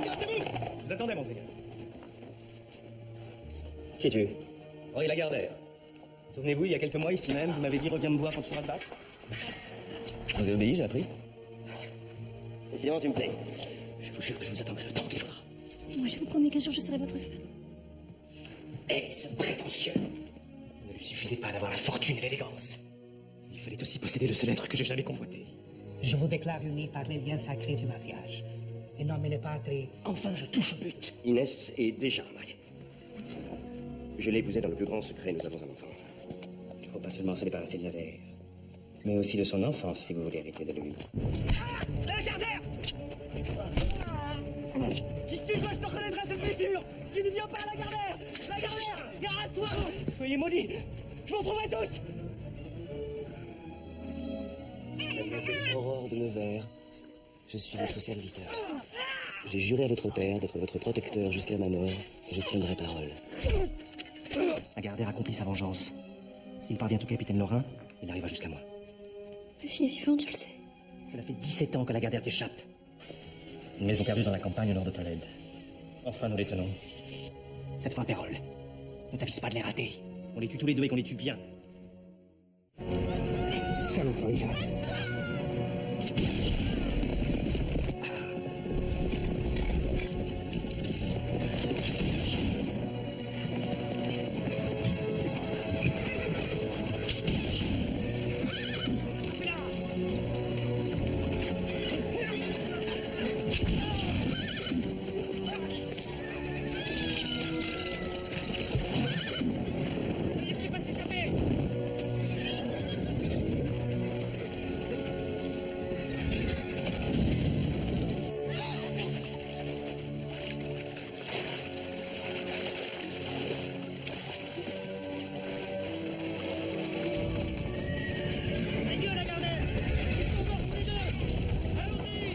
Gardez-vous! Je vous attendais, monseigneur. Qui es-tu? Henri Lagardère. Souvenez-vous, il y a quelques mois, ici même, vous m'avez dit reviens me voir quand tu seras de battre. Je vous ai obéi, j'ai appris. Décidément, tu me plais. Je vous jure que je vous attendrai le temps qu'il faudra. Moi, je vous promets qu'un jour, je serai votre femme. Eh, ce prétentieux! Il ne lui suffisait pas d'avoir la fortune et l'élégance. Il fallait aussi posséder le seul être que j'ai jamais convoité. Je vous déclare unis par les liens sacrés du mariage. In nomine Patri. Enfin, je touche au but. Inès est déjà mariée. Je l'ai épousée dans le plus grand secret, nous avons un enfant. Il ne faut pas seulement se débarrasser de Nader, mais aussi de son enfance, si vous voulez hériter de lui. Lagardère! Qui que tu sois, je te reconnaîtrai à cette blessure! Si tu ne viens pas à Lagardère! Lagardère! Garde-toi! Soyez maudits! Je vous retrouverai tous! Mademoiselle Aurore de Nevers, je suis votre serviteur. J'ai juré à votre père d'être votre protecteur jusqu'à ma mort, et je tiendrai parole. Lagardère accomplit sa vengeance. S'il parvient au capitaine Lorrain, il arrivera jusqu'à moi. Ma fille est vivante, je le sais. Cela fait 17 ans que Lagardère t'échappe. Une maison perdue dans la campagne au nord de Tolède. Enfin, nous les tenons. Cette fois, Pérol, ne t'avise pas de les rater. On les tue tous les deux et qu'on les tue bien. Saloperie. Laissez passer jamais! Adieu, Lagardère! Ils sont morts tous les deux! Allons-y!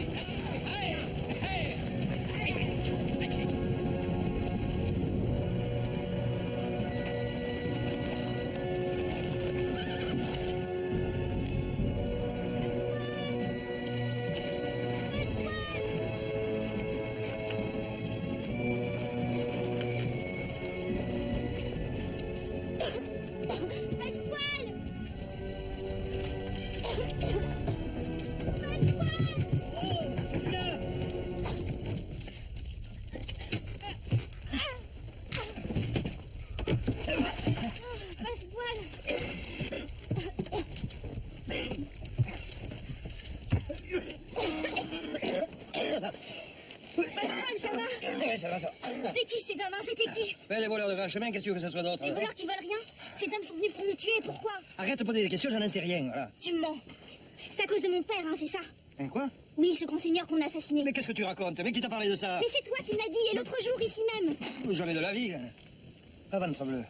Allez! Pasquale! Pasquale, ça va? Oui, ça va, ça. C'était qui ces hommes, hein? C'était qui? Mais les voleurs de grand chemin, qu'est-ce que tu veux que ça soit d'autre? Les voleurs qui volent rien? Ces hommes sont venus pour nous tuer, pourquoi? Arrête de poser des questions, j'en sais rien, voilà. Tu mens. C'est à cause de mon père, hein, c'est ça? Hein, quoi? Oui, ce grand seigneur qu'on a assassiné. Mais qu'est-ce que tu racontes? Mais qui t'a parlé de ça? Mais c'est toi qui me l'as dit, et l'autre jour, ici même. Jamais de la vie. Ah, ventre bleu.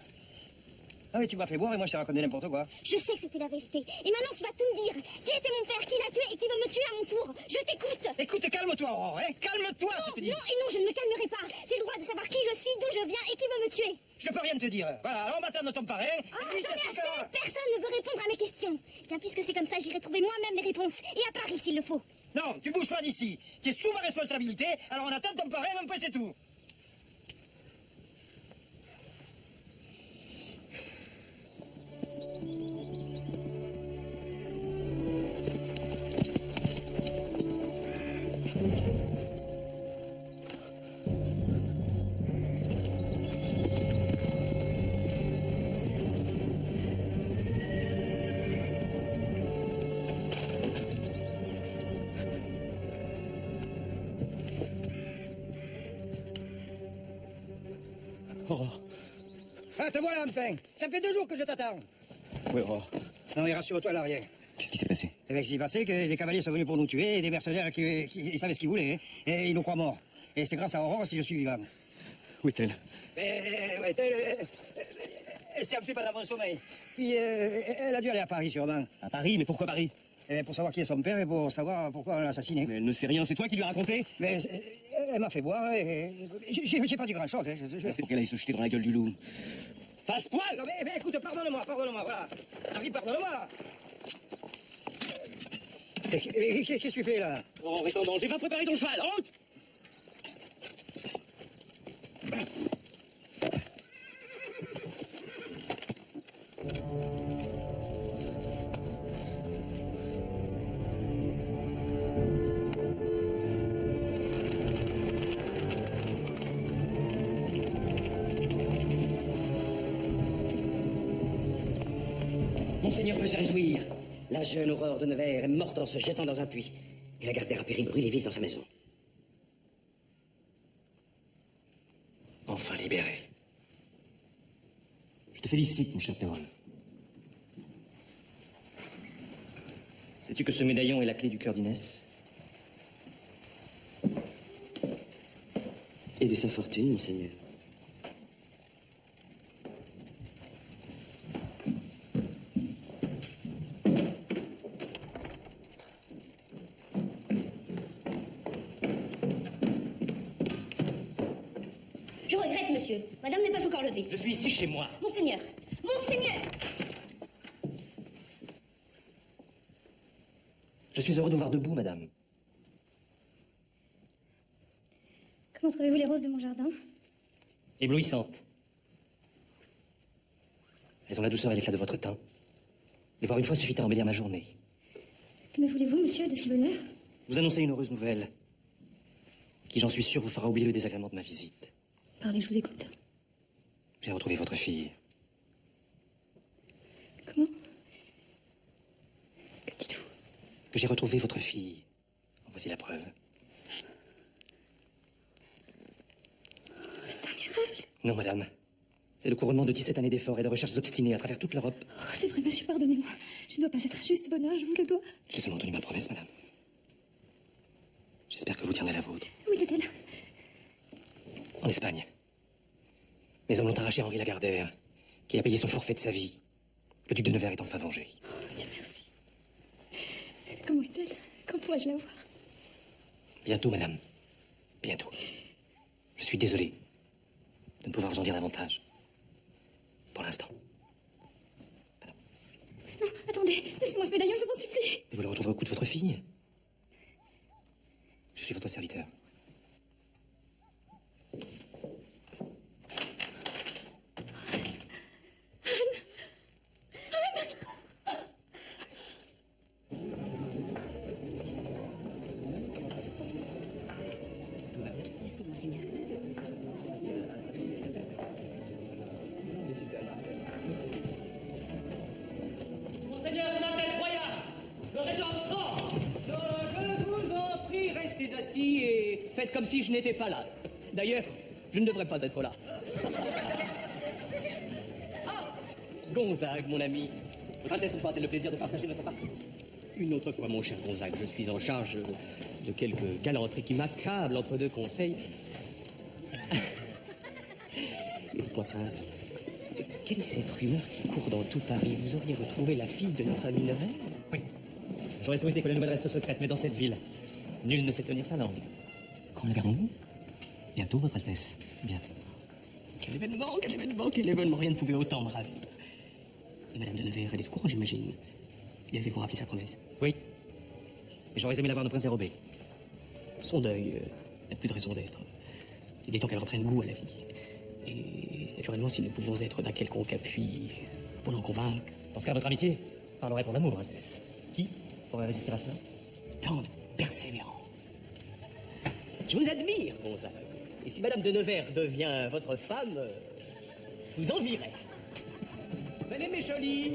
Ah oui, tu m'as fait boire et moi je t'ai raconté n'importe quoi. Je sais que c'était la vérité. Et maintenant, tu vas tout me dire. Qui était mon père, qui l'a tué et qui veut me tuer à mon tour? Je t'écoute. Écoute, calme-toi, Aurore, hein? Calme-toi, Non, je te dis. non, et non, je ne me calmerai pas. J'ai le droit de savoir qui je suis, d'où je viens et qui veut me tuer. Je peux rien te dire. Voilà, alors on m'attend de ton parrain. Ah, et puis, j'en ai qu'est-ce assez. que- Personne ne veut répondre à mes questions. Bien, puisque c'est comme ça, j'irai trouver moi-même les réponses. Et à Paris, s'il le faut. Non, tu bouges pas d'ici. Tu es sous ma responsabilité, alors on attend ton parrain, enfin c'est tout. Aurore. Ah, te voilà enfin. Ça fait 2 jours que je t'attends. Oui, Aurore. Non, mais rassure-toi, là, rien. Qu'est-ce qui s'est passé? Eh bien, il s'est passé que les cavaliers sont venus pour nous tuer et des mercenaires qui ils savaient ce qu'ils voulaient. Hein, et ils nous croient morts. Et c'est grâce à Aurore si je suis vivant. Où est-elle? Ouais, elle s'est enfuie pendant mon sommeil. Puis elle a dû aller à Paris, sûrement. À Paris? Mais pourquoi Paris? Eh bien, pour savoir qui est son père et pour savoir pourquoi on l'a assassiné. Mais elle ne sait rien, c'est toi qui lui as raconté? Mais elle m'a fait boire et j'ai pas dit grand-chose. Hein. C'est pour qu'elle aille se jeter dans la gueule du loup. Passe-poil! Non, mais écoute, pardonne-moi, voilà. Harry, pardonne-moi. Qu'est-ce que tu fais là? Oh, reste en danger, va préparer ton cheval, en route. Monseigneur peut se réjouir. La jeune Aurore de Nevers est morte en se jetant dans un puits. Et la Gardère a péri brûlée vive dans sa maison. Enfin libéré. Je te félicite, mon cher Théron. Sais-tu que ce médaillon est la clé du cœur d'Inès? Et de sa fortune, monseigneur. Je regrette, monsieur. Madame n'est pas encore levée. Je suis ici chez moi. Monseigneur. Monseigneur. Je suis heureux de vous voir debout, madame. Comment trouvez-vous les roses de mon jardin? Éblouissantes. Elles ont la douceur et l'éclat de votre teint. Les voir une fois suffit à embellir ma journée. Que me voulez-vous, monsieur, de si bonne heure? Vous annoncez une heureuse nouvelle, qui, j'en suis sûr, vous fera oublier le désagrément de ma visite. Parlez, je vous écoute. J'ai retrouvé votre fille. Comment? Que dites-vous? Que j'ai retrouvé votre fille. En voici la preuve. C'est un miracle. Non, madame. C'est le couronnement de 17 années d'efforts et de recherches obstinées à travers toute l'Europe. Oh, c'est vrai, monsieur, pardonnez-moi. Je ne dois pas être injuste, bonheur, je vous le dois. J'ai seulement tenu ma promesse, madame. J'espère que vous tiendrez la vôtre. Où était-elle? En Espagne. Mes hommes l'ont arraché à Henri Lagardère, qui a payé son forfait de sa vie. Le duc de Nevers est enfin vengé. Oh, Dieu merci. Comment est-elle? Quand pourrais-je la voir? Bientôt, madame. Bientôt. Je suis désolé de ne pouvoir vous en dire davantage. Pour l'instant. Non, attendez, laissez-moi ce médaillon, je vous en supplie. Et vous le retrouverez au cou de votre fille. Je suis votre serviteur. Merci, monseigneur. Monseigneur, Son Altesse Royale, le régent... Non, Je vous en prie, restez assis et faites comme si je n'étais pas là. D'ailleurs, je ne devrais pas être là. Ah, Gonzague, mon ami. Votre Altesse nous fera-t-elle le plaisir de partager notre partie? Une autre fois, mon cher Gonzague, je suis en charge de quelques galanteries qui m'accablent entre deux conseils. Et dites-moi, prince, quelle est cette rumeur qui court dans tout Paris? Vous auriez retrouvé la fille de notre ami Nevers? Oui. J'aurais souhaité que la nouvelle reste secrète, mais dans cette ville, nul ne sait tenir sa langue. Quand le verrons-nous? Bientôt, votre Altesse. Bientôt. Quel événement, quel événement, quel événement. Rien ne pouvait autant me ravir. Et Madame de Nevers, elle est au courant, j'imagine. Lui avez-vous rappelé sa promesse? Oui. Et j'aurais aimé l'avoir ne pas dérobé. Son deuil n'a plus de raison d'être. Il est temps qu'elle reprenne goût à la vie. Et naturellement, si nous pouvons être d'un quelconque appui pour l'en convaincre. Dans ce cas, votre amitié parlerait pour l'amour, Altesse. Qui pourrait résister à cela? Tant de persévérance. Je vous admire, Gonzague. Et si Madame de Nevers devient votre femme, je vous envierai. Venez, mes jolis.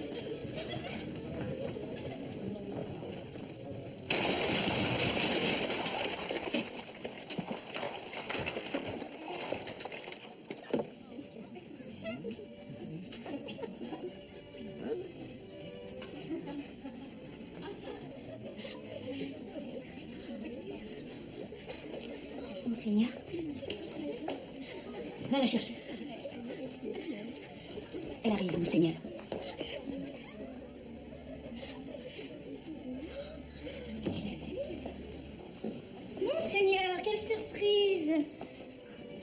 Monseigneur. Va la chercher. Elle arrive, monseigneur. Monseigneur, quelle surprise!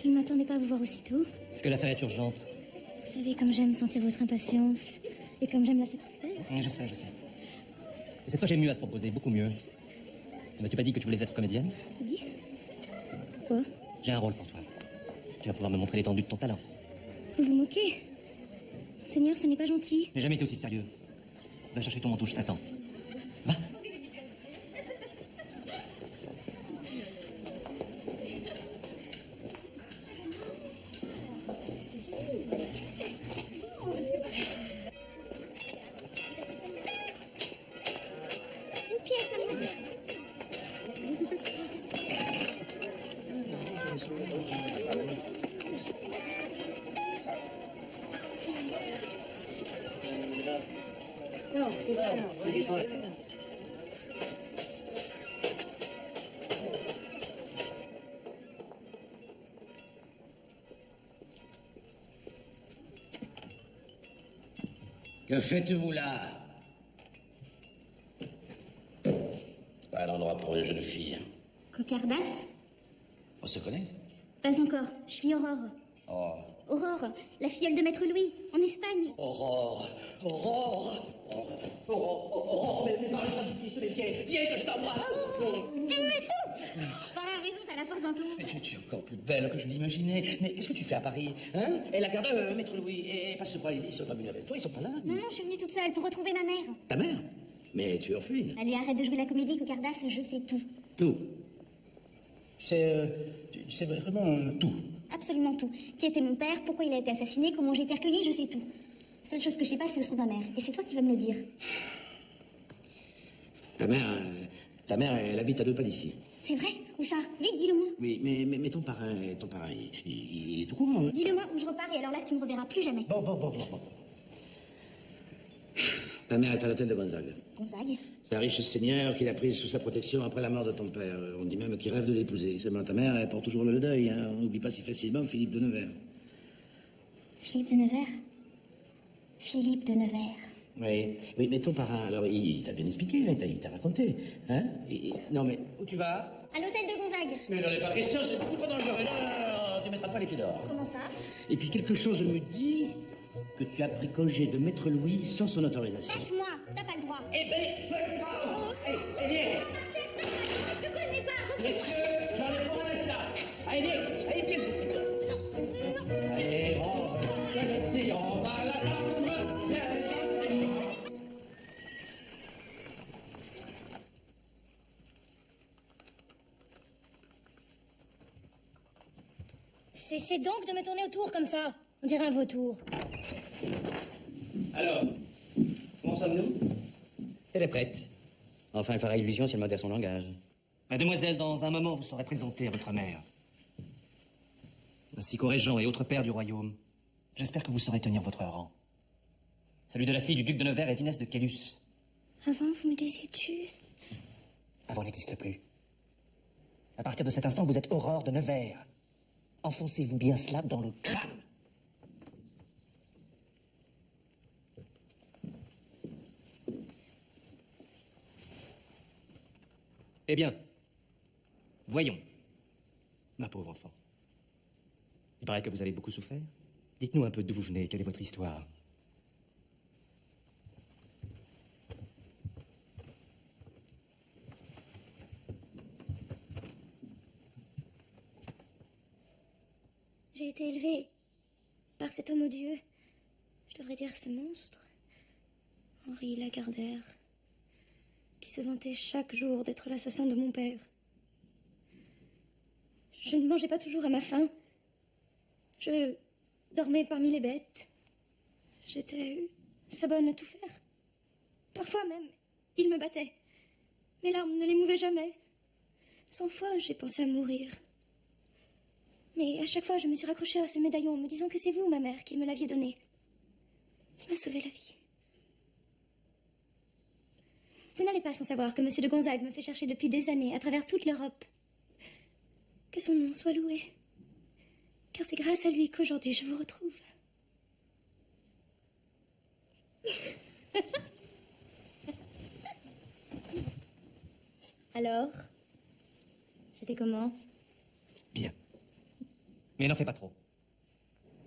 Je ne m'attendais pas à vous voir aussitôt. Est-ce que l'affaire est urgente? Vous savez comme j'aime sentir votre impatience et comme j'aime la satisfaire. Je sais, je sais. Mais cette fois, j'ai mieux à te proposer, beaucoup mieux. Ne m'as-tu pas dit que tu voulais être comédienne? Oui. Pourquoi? J'ai un rôle pour toi. Tu vas pouvoir me montrer l'étendue de ton talent. Vous vous moquez? Seigneur, ce n'est pas gentil. J'ai jamais été aussi sérieux. Va chercher ton manteau, je t'attends. Va. Une pièce, mademoiselle. Que faites-vous là? Pas un endroit pour une jeune fille. Cocardasse? On se connaît? Pas encore. Je suis Aurore. Oh. Aurore, la filleule de Maître Louis, en Espagne. Aurore, Aurore, Aurore, mais par le sang du Christ, viens que je t'embrasse. Tu me mets tout. Par la raison, t'as la force d'un tout. Mais tu es encore plus belle que je l'imaginais. Mais qu'est-ce que tu fais à Paris, hein? Et la garde, Maître Louis, et passe pas, ils sont pas venus avec toi, ils sont pas là. Non, je suis venue toute seule pour retrouver ma mère. Ta mère? Mais tu es orpheline. Allez, arrête de jouer la comédie, Cocardasse, je sais tout. Tout. Tu sais vraiment tout. Absolument tout. Qui était mon père, pourquoi il a été assassiné, comment j'ai été recueillie, je sais tout. Seule chose que je sais pas, c'est où se trouve ma mère. Et c'est toi qui vas me le dire. Ta mère, elle habite à 2 pas d'ici. C'est vrai? Où ça? Vite, dis-le-moi. Oui, mais ton parrain, il est au courant, hein? Dis-le-moi où je repars et alors là, tu me reverras plus jamais. Bon. Ta mère est à l'hôtel de Gonzague. Gonzague? C'est un riche seigneur qui l'a prise sous sa protection après la mort de ton père. On dit même qu'il rêve de l'épouser. Seulement ta mère, elle porte toujours le deuil, hein. On n'oublie pas si facilement Philippe de Nevers. Philippe de Nevers? Philippe de Nevers. Oui, mais ton parrain, alors, il t'a bien expliqué, hein, il t'a raconté, hein? Non, mais Où tu vas? À l'hôtel de Gonzague. Mais non, n'est pas question, c'est beaucoup trop dangereux. Non, tu mettras pas les pieds dehors. Comment ça? Et puis quelque chose me dit que tu as pris congé de Maître Louis sans son autorisation. Lâche-moi, t'as pas le droit. Eh ben, c'est pas. Allez, Je te connais pas. messieurs, j'en ai pour un instant. Allez, viens. Allez, que je te dis, on va à la chambre. Viens. Cessez donc de me tourner autour comme ça. On dirait un vautour. Alors, comment sommes-nous? Elle est prête. Enfin, elle fera illusion si elle modère son langage. Mademoiselle, dans un moment, vous serez présentée à votre mère. Ainsi qu'aux régents et autres pères du royaume. J'espère que vous saurez tenir votre rang. Celui de la fille du duc de Nevers est Inès de Caylus. Avant, vous me disiez tu. Avant n'existe plus. À partir de cet instant, vous êtes Aurore de Nevers. Enfoncez-vous bien cela dans le crâne. Eh bien, voyons, ma pauvre enfant. Il paraît que vous avez beaucoup souffert. Dites-nous un peu d'où vous venez, quelle est votre histoire. J'ai été élevée par cet homme odieux. Je devrais dire ce monstre. Henri Lagardère, qui se vantait chaque jour d'être l'assassin de mon père. Je ne mangeais pas toujours à ma faim. Je dormais parmi les bêtes. J'étais sa bonne à tout faire. Parfois même, il me battait. Mes larmes ne l'émouvaient jamais. 100 fois, j'ai pensé à mourir. Mais à chaque fois, je me suis raccrochée à ce médaillon en me disant que c'est vous, ma mère, qui me l'aviez donné. Qui m'a sauvé la vie. Vous n'allez pas sans savoir que M. de Gonzague me fait chercher depuis des années à travers toute l'Europe. Que son nom soit loué. Car c'est grâce à lui qu'aujourd'hui je vous retrouve. Alors, j'étais comment? Bien. Mais n'en fais pas trop.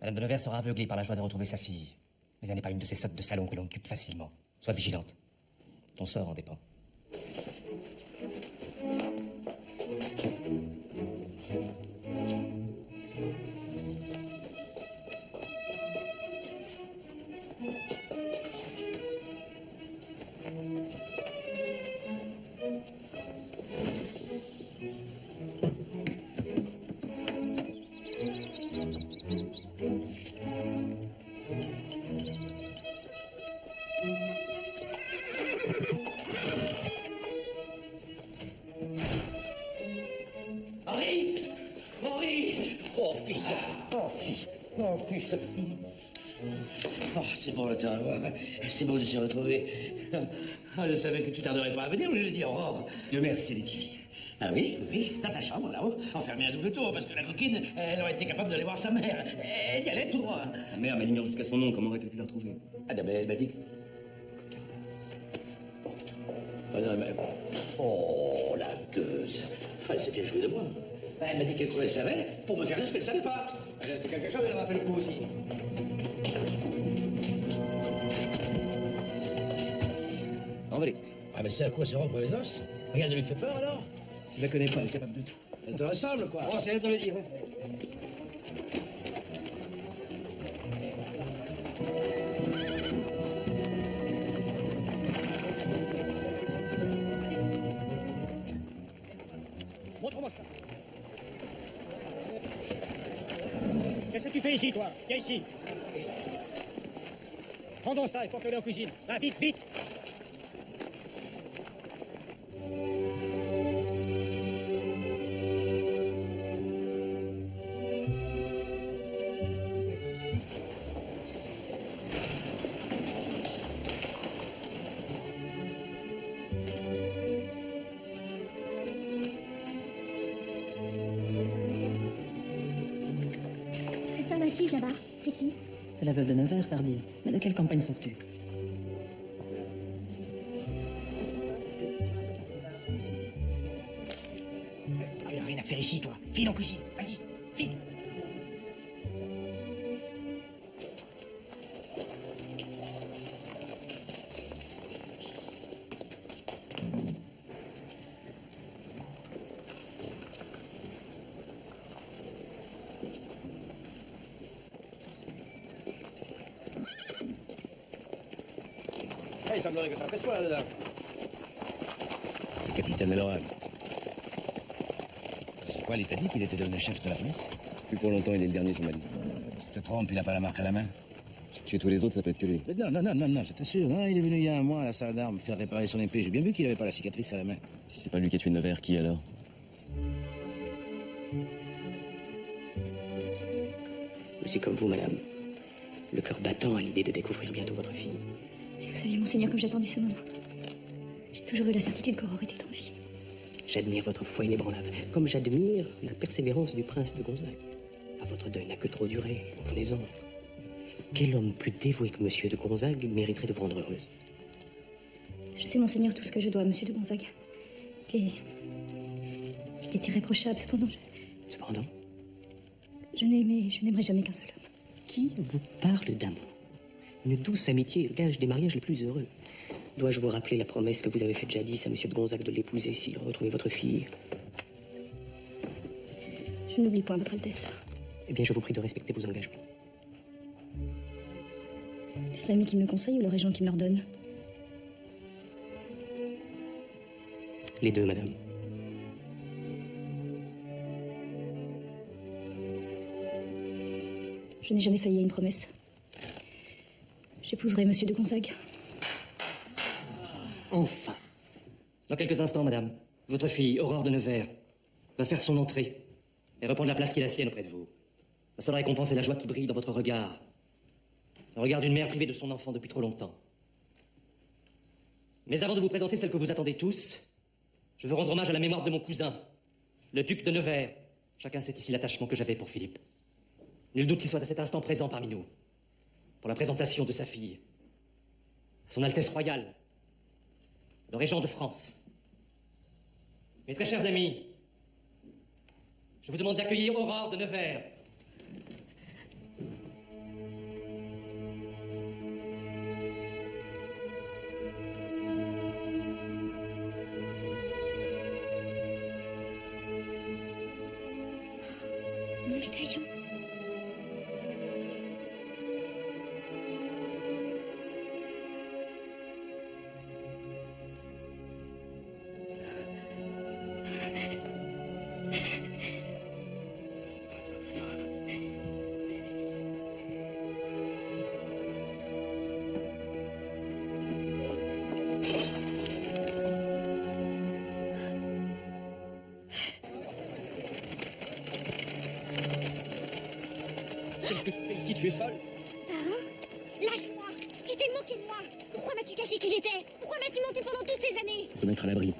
Madame de Nevers sera aveuglée par la joie de retrouver sa fille. Mais elle n'est pas une de ces sottes de salon que l'on dupe facilement. Sois vigilante. Ton sort en dépend. Henri! Henri! Oh, fils! Oh, fils! Oh, fils! Oh, c'est bon de te revoir. C'est beau de se retrouver. Ah, je savais que tu tarderais pas à venir, je l'ai dit, Aurore. Dieu merci, Laetitia. Ah oui, oui, dans ta chambre, là-haut, enfermée à double tour, parce que la coquine, elle aurait été capable d'aller voir sa mère. Elle y allait tout droit. Sa mère m'ignore jusqu'à son nom, comment aurait-elle pu la retrouver? Ah, ben, elle m'a dit que... Ah, non, mais... Oh, la gueuse. Ah, elle s'est bien jouée de moi. Elle m'a dit qu'elle savait pour me faire dire ce qu'elle savait pas. C'est quelque chose, elle m'a fait le coup aussi. Envolée. Ah, mais c'est à quoi se rompre les os? Rien ne lui fait peur, alors? Je la connais pas, elle est capable de tout. Elle te ressemble, quoi. Oh, c'est elle de le dire. Montre-moi ça. Qu'est-ce que tu fais ici, toi? Viens ici. Prends donc ça et porte-le en cuisine. Va, vite, vite. Cette femme assise là-bas, c'est qui? C'est la veuve de Nevers, Verdi. Mais de quelle campagne sors-tu? Tu n'as rien à faire ici, toi. File en cuisine. Vas-y, file. Il semblerait que ça pèse quoi là-dedans? Le capitaine Delorme. C'est quoi, il t'a dit qu'il était devenu chef de la police? Plus pour longtemps, il est le dernier sur ma liste. Tu te trompes, il a pas la marque à la main. Tuer tous les autres, ça peut être que lui. Mais non, je t'assure. Non, il est venu il y a un mois à la salle d'armes faire réparer son épée. J'ai bien vu qu'il avait pas la cicatrice à la main. Si c'est pas lui qui a tué Nevers, qui alors? Je suis comme vous, madame. Le cœur battant à l'idée de découvrir bientôt votre fille. Si vous saviez, monseigneur, comme j'ai attendu ce moment. J'ai toujours eu la certitude qu'Aurore était en vie. J'admire votre foi inébranlable, comme j'admire la persévérance du prince de Gonzague. Ah, votre deuil n'a que trop duré, venez-en. Quel homme plus dévoué que monsieur de Gonzague mériterait de vous rendre heureuse? Je sais, monseigneur, tout ce que je dois à monsieur de Gonzague. Il est irréprochable, cependant, Cependant, je n'aimerai jamais qu'un seul homme. qui vous parle d'amour? Une douce amitié est le gage des mariages les plus heureux. Dois-je vous rappeler la promesse que vous avez faite jadis à monsieur de Gonzague de l'épouser s'il retrouvait votre fille? Je n'oublie point, votre Altesse. Eh bien, je vous prie de respecter vos engagements. Est-ce l'ami qui me le conseille ou le régent qui me l'ordonne? Les deux, madame. Je n'ai jamais failli à une promesse. J'épouserai monsieur de Gonzague. Enfin. Dans quelques instants, madame, votre fille, Aurore de Nevers, va faire son entrée et reprendre la place qui est la sienne auprès de vous. La seule récompense est la joie qui brille dans votre regard. Le regard d'une mère privée de son enfant depuis trop longtemps. Mais avant de vous présenter celle que vous attendez tous, je veux rendre hommage à la mémoire de mon cousin, le duc de Nevers. Chacun sait ici l'attachement que j'avais pour Philippe. Nul doute qu'il soit à cet instant présent parmi nous, pour la présentation de sa fille, à son Altesse royale, le régent de France. Mes très chers amis, je vous demande d'accueillir Aurore de Nevers. Mon médaillon. que tu fais ici? Tu es folle? Parrain, lâche-moi. Tu t'es moqué de moi. Pourquoi m'as-tu caché qui j'étais? Pourquoi m'as-tu menti pendant toutes ces années? Pour te mettre à l'abri.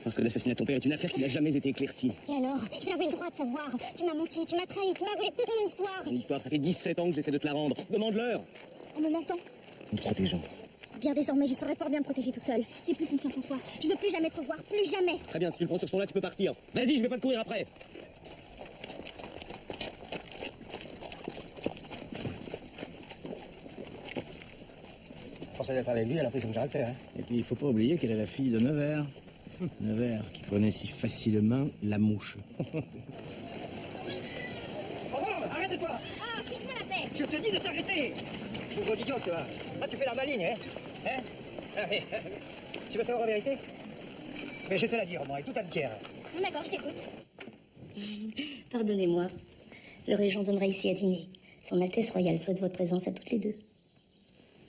Parce que l'assassinat de ton père est une affaire qui n'a jamais été éclaircie. Et alors? J'avais le droit de savoir. Tu m'as menti, tu m'as trahi, tu m'as volé toute mon histoire. Ton histoire, ça fait 17 ans que j'essaie de te la rendre. Demande-leur. En me mentant. En te protégeant. Bien désormais, je saurais fort bien me protéger toute seule. J'ai plus confiance en toi. Je veux plus jamais te revoir, plus jamais. Très bien, si tu le prends sur ce ton-là, tu peux partir. Vas-y, je vais pas te courir après. Force d'être avec lui, elle a pris son caractère. Hein. Et puis, il faut pas oublier qu'elle est la fille de Nevers. Nevers, qui connaît si facilement la mouche. Oh, arrête-toi! Ah, fiche-moi la paix. Je te dis de t'arrêter! Pauvre idiot, tu vois. Là, tu fais la maligne, hein? Hein? Ah, mais, tu veux savoir la vérité? Mais je te la dire, moi, et tout entière. Bon, d'accord, je t'écoute. Pardonnez-moi. Le régent donnera ici à dîner. Son Altesse Royale souhaite votre présence à toutes les deux.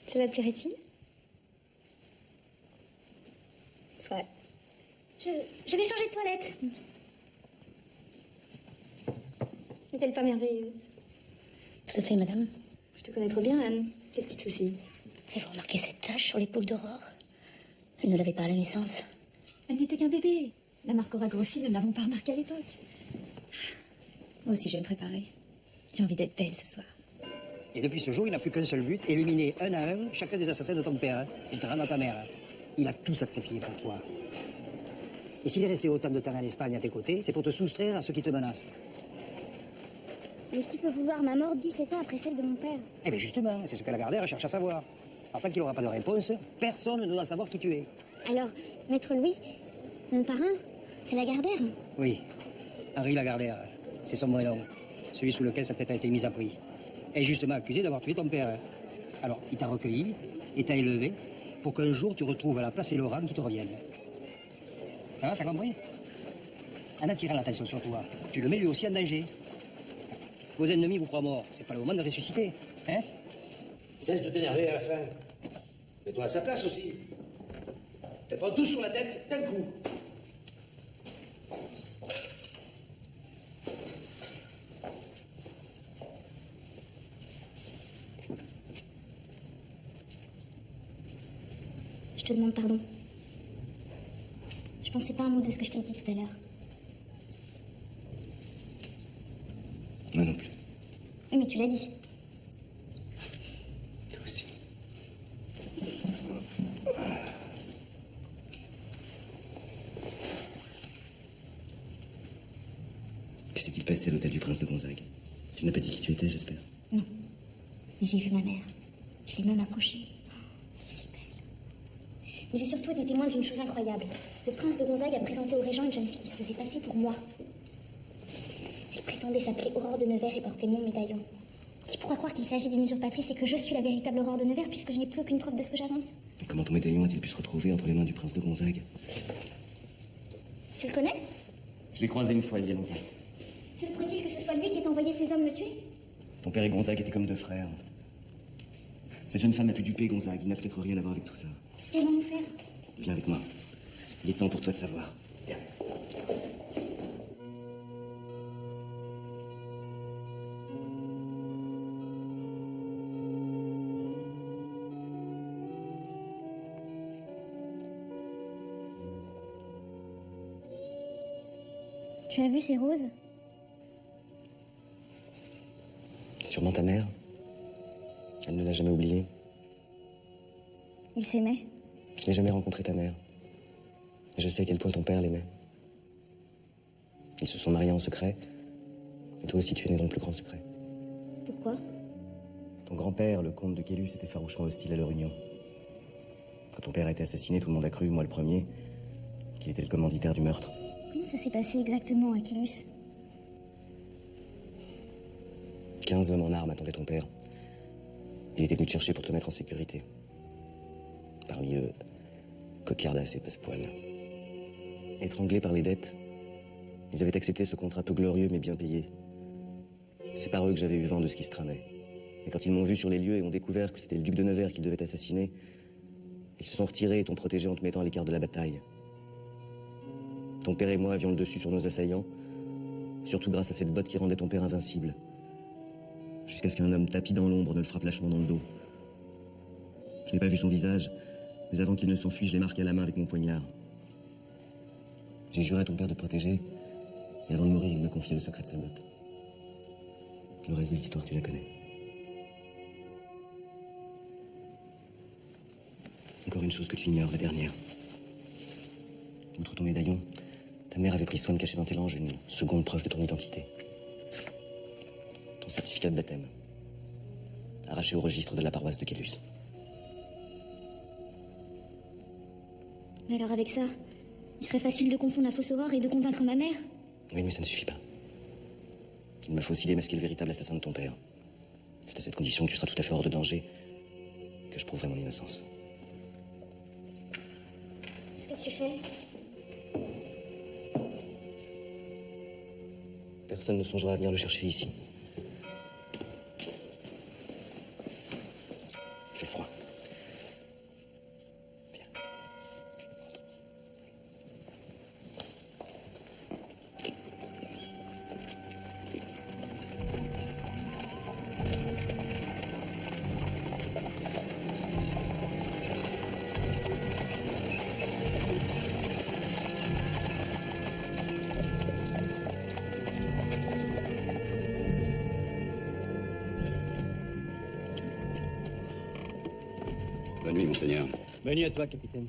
Cela te plairait-il? Soit. Je vais changer de toilette. N'est-elle pas merveilleuse? Tout à fait, madame. Je te connais trop bien, Anne. Qu'est-ce qui te soucie? Avez-vous remarqué cette tache sur l'épaule d'Aurore? Elle ne l'avait pas à la naissance. Elle n'était qu'un bébé. La marque aura grossi, nous ne l'avons pas remarqué à l'époque. Moi aussi, je vais me préparer. J'ai envie d'être belle ce soir. Et depuis ce jour, il n'a plus qu'un seul but, éliminer un à un chacun des assassins de ton père, hein, et te rendre à ta mère. Hein. Il a tout sacrifié pour toi. Et s'il est resté autant de temps en Espagne à tes côtés, c'est pour te soustraire à ceux qui te menacent. Mais qui peut vouloir ma mort 17 ans après celle de mon père? Eh bien justement, c'est ce que la Gardère cherche à savoir. En tant qu'il n'aura pas de réponse, personne ne doit savoir qui tu es. Alors, Maître Louis, mon parrain, c'est la Gardère? Oui, Henri Lagardère, c'est son vrai nom, celui sous lequel sa tête a été mise à prix. Est justement accusé d'avoir tué ton père. Alors, il t'a recueilli et t'a élevé pour qu'un jour tu retrouves la place et le rang qui te reviennent. Ça va, t'as compris? En attirant l'attention sur toi, tu le mets lui aussi en danger. Vos ennemis vous croient mort, c'est pas le moment de ressusciter, hein? Cesse de t'énerver à la fin. Mets-toi à sa place aussi. Te prends tout sur la tête d'un coup. Je te demande pardon. Je pensais pas un mot de ce que je t'ai dit tout à l'heure. Moi non plus. Oui, mais tu l'as dit. Toi aussi. Que s'est-il passé à l'hôtel du Prince de Gonzague? Tu n'as pas dit qui tu étais, j'espère? Non. Mais j'ai vu ma mère. Je l'ai même approchée. Elle est si belle. Mais j'ai surtout été témoin d'une chose incroyable. Le Prince de Gonzague a présenté au régent une jeune fille qui se faisait passer pour moi. Elle prétendait s'appeler Aurore de Nevers et porter mon médaillon. Qui pourra croire qu'il s'agit d'une usurpatrice et que je suis la véritable Aurore de Nevers puisque je n'ai plus aucune preuve de ce que j'avance? Et comment ton médaillon a-t-il pu se retrouver entre les mains du Prince de Gonzague? Tu le connais? Je l'ai croisé une fois il y a longtemps. Se pourrait-il que ce soit lui qui ait envoyé ces hommes me tuer? Ton père et Gonzague étaient comme deux frères. Cette jeune femme a pu duper Gonzague. Il n'a peut-être rien à voir avec tout ça. Qu'allons-nous faire? Viens avec moi. Il est temps pour toi de savoir. Viens. Tu as vu ces roses? Sûrement ta mère. Elle ne l'a jamais oublié. Ils s'aimaient. Je n'ai jamais rencontré ta mère. Mais je sais à quel point ton père l'aimait. Ils se sont mariés en secret. Et toi aussi, tu es né dans le plus grand secret. Pourquoi? Ton grand-père, le comte de Quélus, était farouchement hostile à leur union. Quand ton père a été assassiné, tout le monde a cru, moi le premier, qu'il était le commanditaire du meurtre. Comment ça s'est passé exactement à Quélus? 15 hommes en armes attendaient ton père. Il était venu te chercher pour te mettre en sécurité. Parmi eux, Coquardas et Passepoil. Étranglés par les dettes, ils avaient accepté ce contrat peu glorieux mais bien payé. C'est par eux que j'avais eu vent de ce qui se tramait. Et quand ils m'ont vu sur les lieux et ont découvert que c'était le duc de Nevers qu'ils devaient assassiner, ils se sont retirés et t'ont protégé en te mettant à l'écart de la bataille. Ton père et moi avions le dessus sur nos assaillants, surtout grâce à cette botte qui rendait ton père invincible. jusqu'à ce qu'un homme tapi dans l'ombre ne le frappe lâchement dans le dos. Je n'ai pas vu son visage, mais avant qu'il ne s'enfuit, je l'ai marqué à la main avec mon poignard. J'ai juré à ton père de te protéger, et avant de mourir, il m'a confié le secret de sa botte. Le reste de l'histoire, tu la connais. Encore une chose que tu ignores, la dernière. Outre ton médaillon, ta mère avait pris soin de cacher dans tes langes une seconde preuve de ton identité. Ton certificat de baptême, arraché au registre de la paroisse de Kélus. Mais alors avec ça, il serait facile de confondre la fausse Aurore et de convaincre ma mère? Oui, mais ça ne suffit pas. Il me faut aussi démasquer le véritable assassin de ton père. C'est à cette condition que tu seras tout à fait hors de danger que je prouverai mon innocence. Qu'est-ce que tu fais? Personne ne songera à venir le chercher ici. Il fait froid. Bonne nuit, monseigneur. Bonne nuit à toi, capitaine.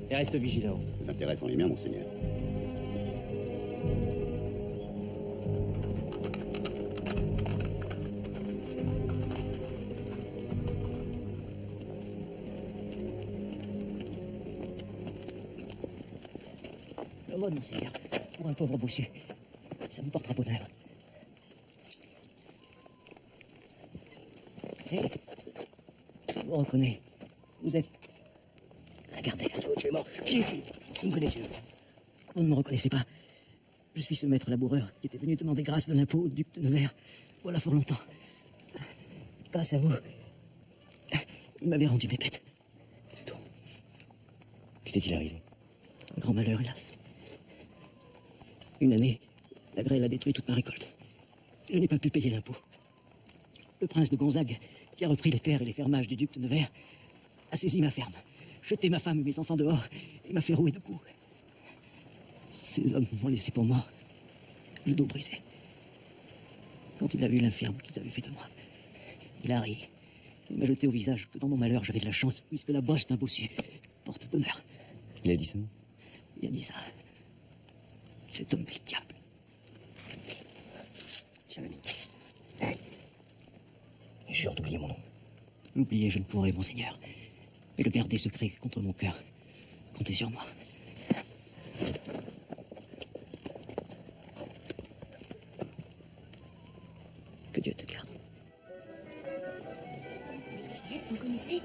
Et reste vigilant. Vos intérêts sont les miens, monseigneur. Le mode, monseigneur, pour un pauvre bossu. Ça me portera bonheur. Hé, je vous reconnais. Vous êtes... Regardez, tu es mort. Qui es-tu? Qui me connais-tu? Vous ne me reconnaissez pas. Je suis ce maître laboureur qui était venu demander grâce de l'impôt au duc de Nevers. Voilà fort longtemps. Grâce à vous, il m'avait rendu mes bêtes. C'est tout. Que t'est-il arrivé? Un grand malheur, hélas. Une année, la grêle a détruit toute ma récolte. Je n'ai pas pu payer l'impôt. Le prince de Gonzague, qui a repris les terres et les fermages du duc de Nevers, a saisi ma ferme, jeté ma femme et mes enfants dehors et m'a fait rouer de coups. Ces hommes m'ont laissé pour mort, le dos brisé. Quand il a vu l'infirme qu'ils avaient fait de moi, il a ri. Il m'a jeté au visage que dans mon malheur, j'avais de la chance, puisque la bosse d'un bossu porte bonheur. Il a dit ça? Il a dit ça. Cet homme est le diable. Tiens, l'ami. Jure d'oublier mon nom. L'oublier, je ne pourrai, monseigneur. Mais le garder secret contre mon cœur. Comptez sur moi. Que Dieu te garde. Yes, vous connaissez?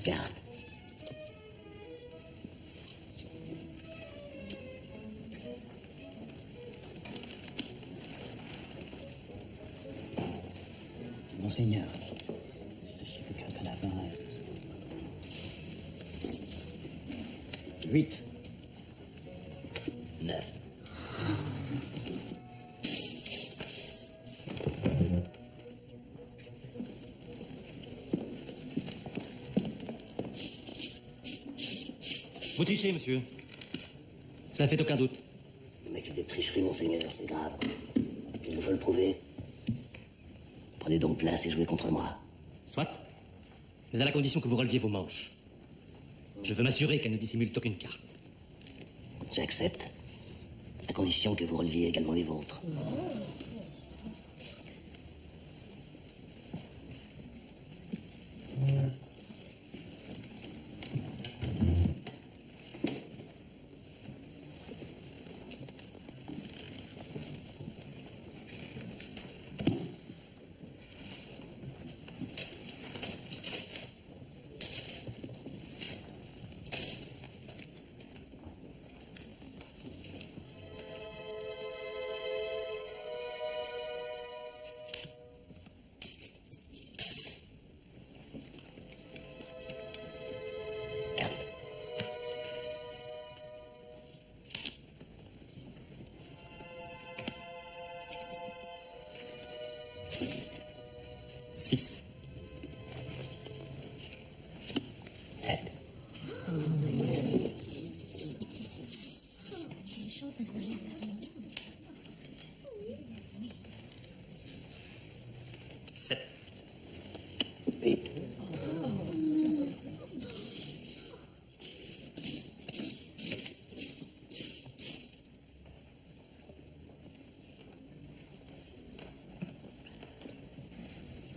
Garde. Monseigneur, sachez que quelqu'un a faim. 8. 9. Vous trichez, monsieur. Ça ne fait aucun doute. Vous m'accusez de tricherie, monseigneur, c'est grave. Il vous faut le prouver. Prenez donc place et jouez contre moi. Soit. Mais à la condition que vous releviez vos manches. Je veux m'assurer qu'elle ne dissimule aucune carte. J'accepte. à condition que vous releviez également les vôtres.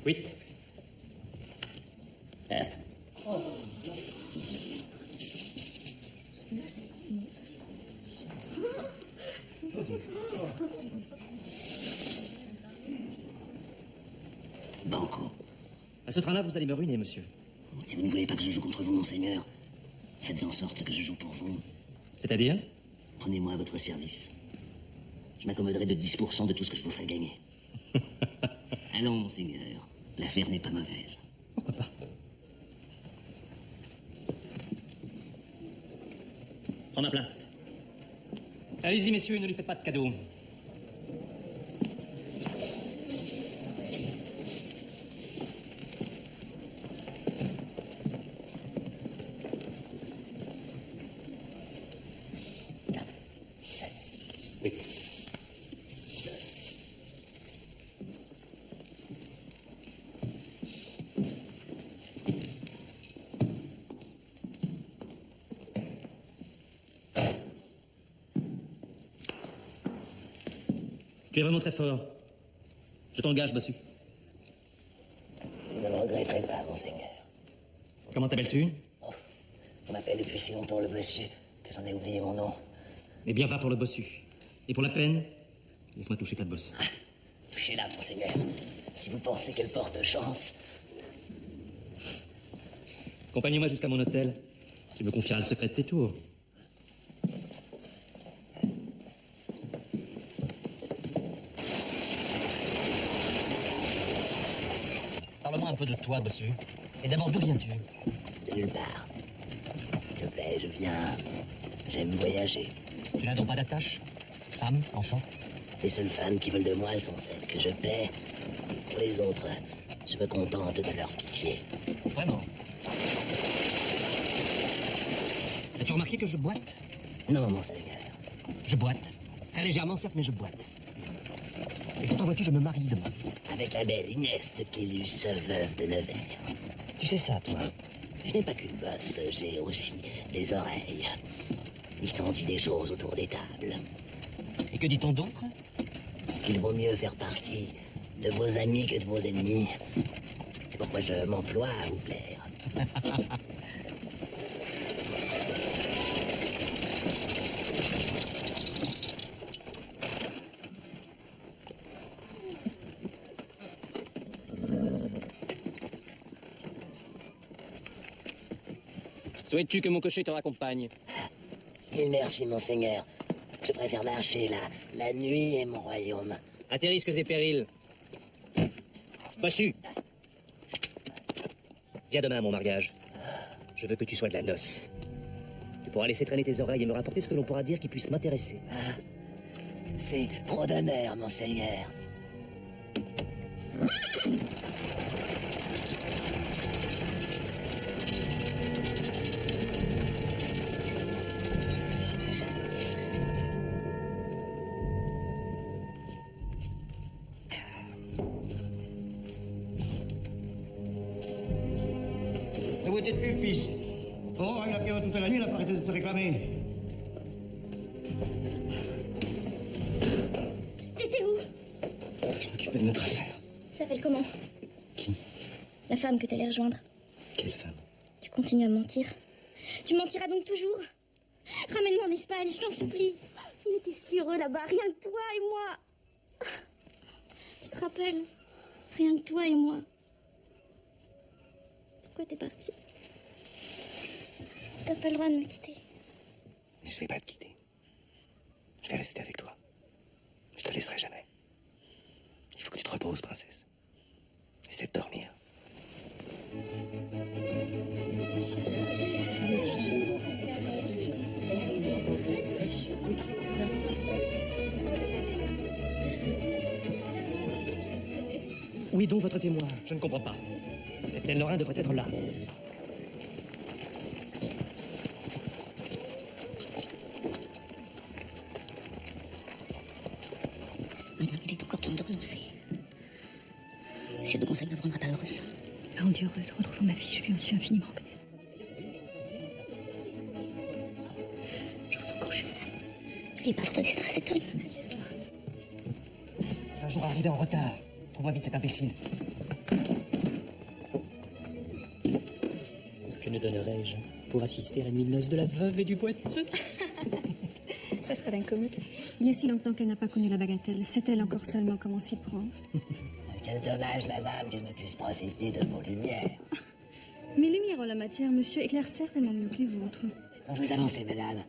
Huit. Banco. À ce train-là, vous allez me ruiner, monsieur. Si vous ne voulez pas que je joue contre vous, monseigneur, faites en sorte que je joue pour vous. C'est-à-dire? Prenez-moi à votre service. Je m'accommoderai de 10% de tout ce que je vous ferai gagner. Allons, monseigneur. L'affaire n'est pas mauvaise. Pourquoi pas? Prends ma place. Allez-y, messieurs, ne lui faites pas de cadeaux. Tu es vraiment très fort. Je t'engage, bossu. Vous ne le regretterez pas, monseigneur. Comment t'appelles-tu? On m'appelle depuis si longtemps le bossu que j'en ai oublié mon nom. Eh bien, va pour le bossu. Et pour la peine, laisse-moi toucher ta bosse. Touchez-la, monseigneur. Si vous pensez qu'elle porte chance. Accompagne-moi jusqu'à mon hôtel. Tu me confieras le secret de tes tours. Parle-moi un peu de toi, bossu. Et d'abord, d'où viens-tu? De nulle part. Je vais, je viens. J'aime voyager. Tu n'as donc pas d'attache? Femme, enfant? Les seules femmes qui veulent de moi sont celles que je paie. Pour les autres, je me contente de leur pitié. Vraiment? As-tu remarqué que je boite? Non, monseigneur. Je boite. Très légèrement, certes, mais je boite. Et pourtant, vois-tu, je me marie demain. Avec la belle Inès de Quélus, veuve de Nevers. Tu sais ça, toi? Je n'ai pas qu'une bosse, j'ai aussi des oreilles. Il s'en dit des choses autour des tables. Et que dit-on d'autre? Qu'il vaut mieux faire partie de vos amis que de vos ennemis. C'est pourquoi je m'emploie à vous plaire. Souhaites-tu que mon cocher te raccompagne? Mille merci, monseigneur. Je préfère marcher la nuit et mon royaume. À tes risques et périls. Bossu! Viens demain à mon mariage. Je veux que tu sois de la noce. Tu pourras laisser traîner tes oreilles et me rapporter ce que l'on pourra dire qui puisse m'intéresser. C'est trop d'honneur, monseigneur. Où étais-tu, fils? Oh, il a fait toute la nuit, il a pas arrêté de te réclamer. T'étais où? Je m'occupais de notre affaire. S'appelle comment? Qui? La femme que t'allais rejoindre. Quelle femme? Tu continues à mentir. Tu mentiras donc toujours. Ramène-moi en Espagne, je t'en supplie. On était si heureux là-bas, rien que toi et moi. Tu te rappelles? Rien que toi et moi. Pourquoi t'es parti? T'as pas le droit de me quitter. Je vais pas te quitter. Je vais rester avec toi. Je te laisserai jamais. Il faut que tu te reposes, princesse. Essaie de dormir. Où est donc votre témoin? Je ne comprends pas. Étienne Lorrain devrait être là. Madame, il est encore temps de renoncer. Monsieur de Gonzague ne vous rendra pas heureuse. Il m'a rendue heureuse. Retrouvant ma fille, je lui en suis infiniment reconnaissante. Je vous en conjure, madame. N'ayez pas votre destin à cet homme. C'est un jour arrivé en retard. Trouve-moi vite cet imbécile. Que ne donnerais-je pour assister à la nuit de noces de la veuve et du poète? Ça serait d'un comique. Il y a si longtemps qu'elle n'a pas connu la bagatelle. Sait-elle encore seulement comment s'y prendre? Quel dommage, madame, que je ne puisse profiter de vos lumières. Mes lumières en la matière, monsieur, éclairent certainement mieux que les vôtres. Vous avancez, madame.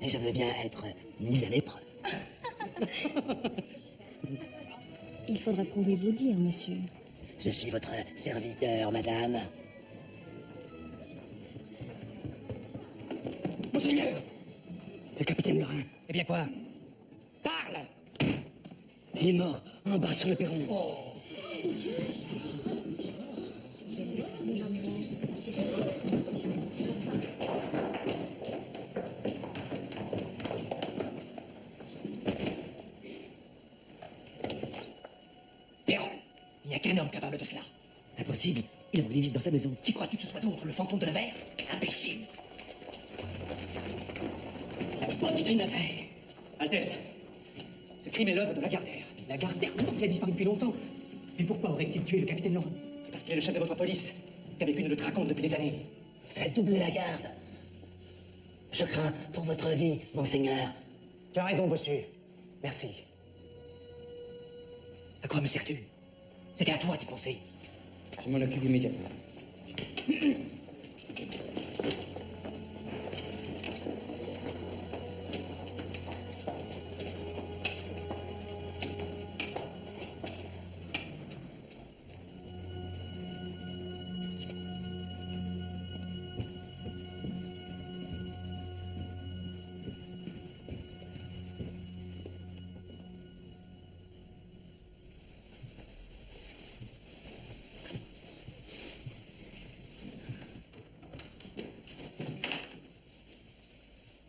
Et je veux bien être mise à l'épreuve. Il faudra prouver vos dires, monsieur. Je suis votre serviteur, madame. Monseigneur! Le capitaine Lorrain. Eh bien quoi? Parle! Il est mort, en bas sur le perron. Perron! Il n'y a qu'un homme capable de cela. Impossible. Il a voulu vivre dans sa maison. Qui crois-tu que ce soit d'autre, le fantôme de Nevers? Imbécile! Maudit de Nevers. Altesse, ce crime est l'œuvre de Lagardère. Lagardère, qui a disparu depuis longtemps. Mais pourquoi aurait-il tué le capitaine Lorrain? Parce qu'il est le chef de votre police, qu'avec lui nous le traquons depuis des années. Faites doubler la garde. Je crains pour votre vie, monseigneur. Tu as raison, bossu. Merci. À quoi me sers-tu? C'était à toi d'y penser. Je m'en occupe immédiatement.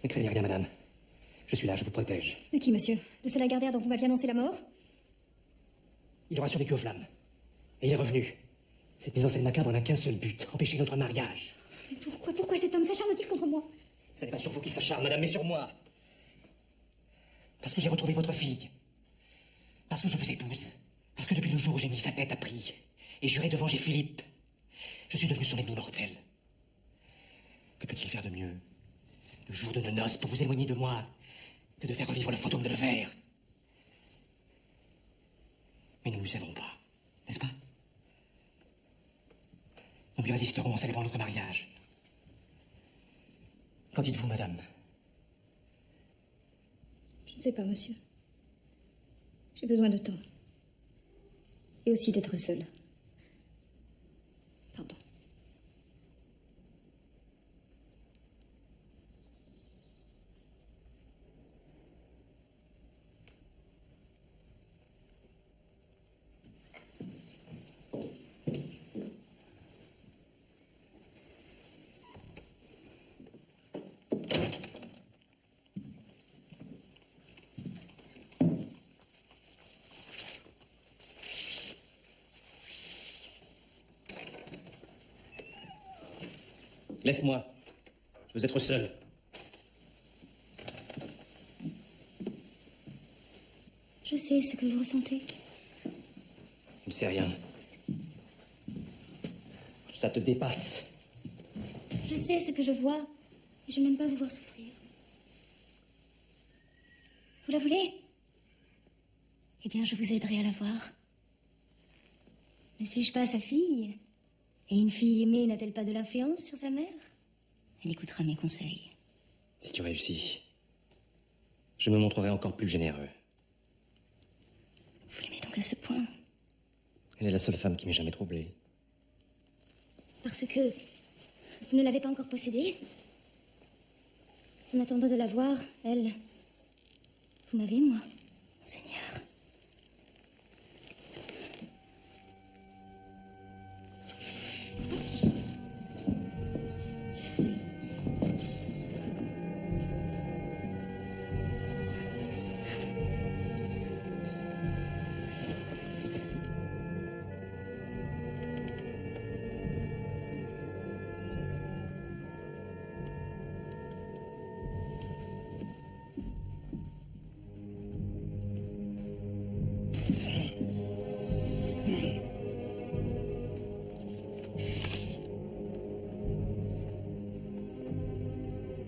Ne craignez rien, madame. Je suis là, je vous protège. De qui, monsieur? De ce Lagardère dont vous m'aviez annoncé la mort? Il aura survécu aux flammes. Et il est revenu. Cette mise en scène macabre n'a qu'un seul but, empêcher notre mariage. Mais pourquoi cet homme s'acharne-t-il contre moi? Ce n'est pas sur vous qu'il s'acharne, madame, mais sur moi. Parce que j'ai retrouvé votre fille. Parce que je vous épouse. Parce que depuis le jour où j'ai mis sa tête à prix et juré de venger Philippe, je suis devenu son ennemi mortel. Que peut-il faire de mieux, le jour de nos noces, pour vous éloigner de moi, que de faire revivre le fantôme de Nevers? Mais nous ne lui savons pas, n'est-ce pas? Nous lui résisterons en célébrant notre mariage. Qu'en dites-vous, madame? Je ne sais pas, monsieur. J'ai besoin de temps. Et aussi d'être seule. Pardon. Laisse-moi. Je veux être seul. Je sais ce que vous ressentez. Tu ne sais rien. Ça te dépasse. Je sais ce que je vois. Et je n'aime pas vous voir souffrir. Vous la voulez? Eh bien, je vous aiderai à la voir. Ne suis-je pas sa fille? Et une fille aimée n'a-t-elle pas de l'influence sur sa mère? Elle écoutera mes conseils. Si tu réussis, je me montrerai encore plus généreux. Vous l'aimez donc à ce point? Elle est la seule femme qui m'ait jamais troublé. Parce que vous ne l'avez pas encore possédée? En attendant de la voir, elle... Vous m'avez, moi, Monseigneur.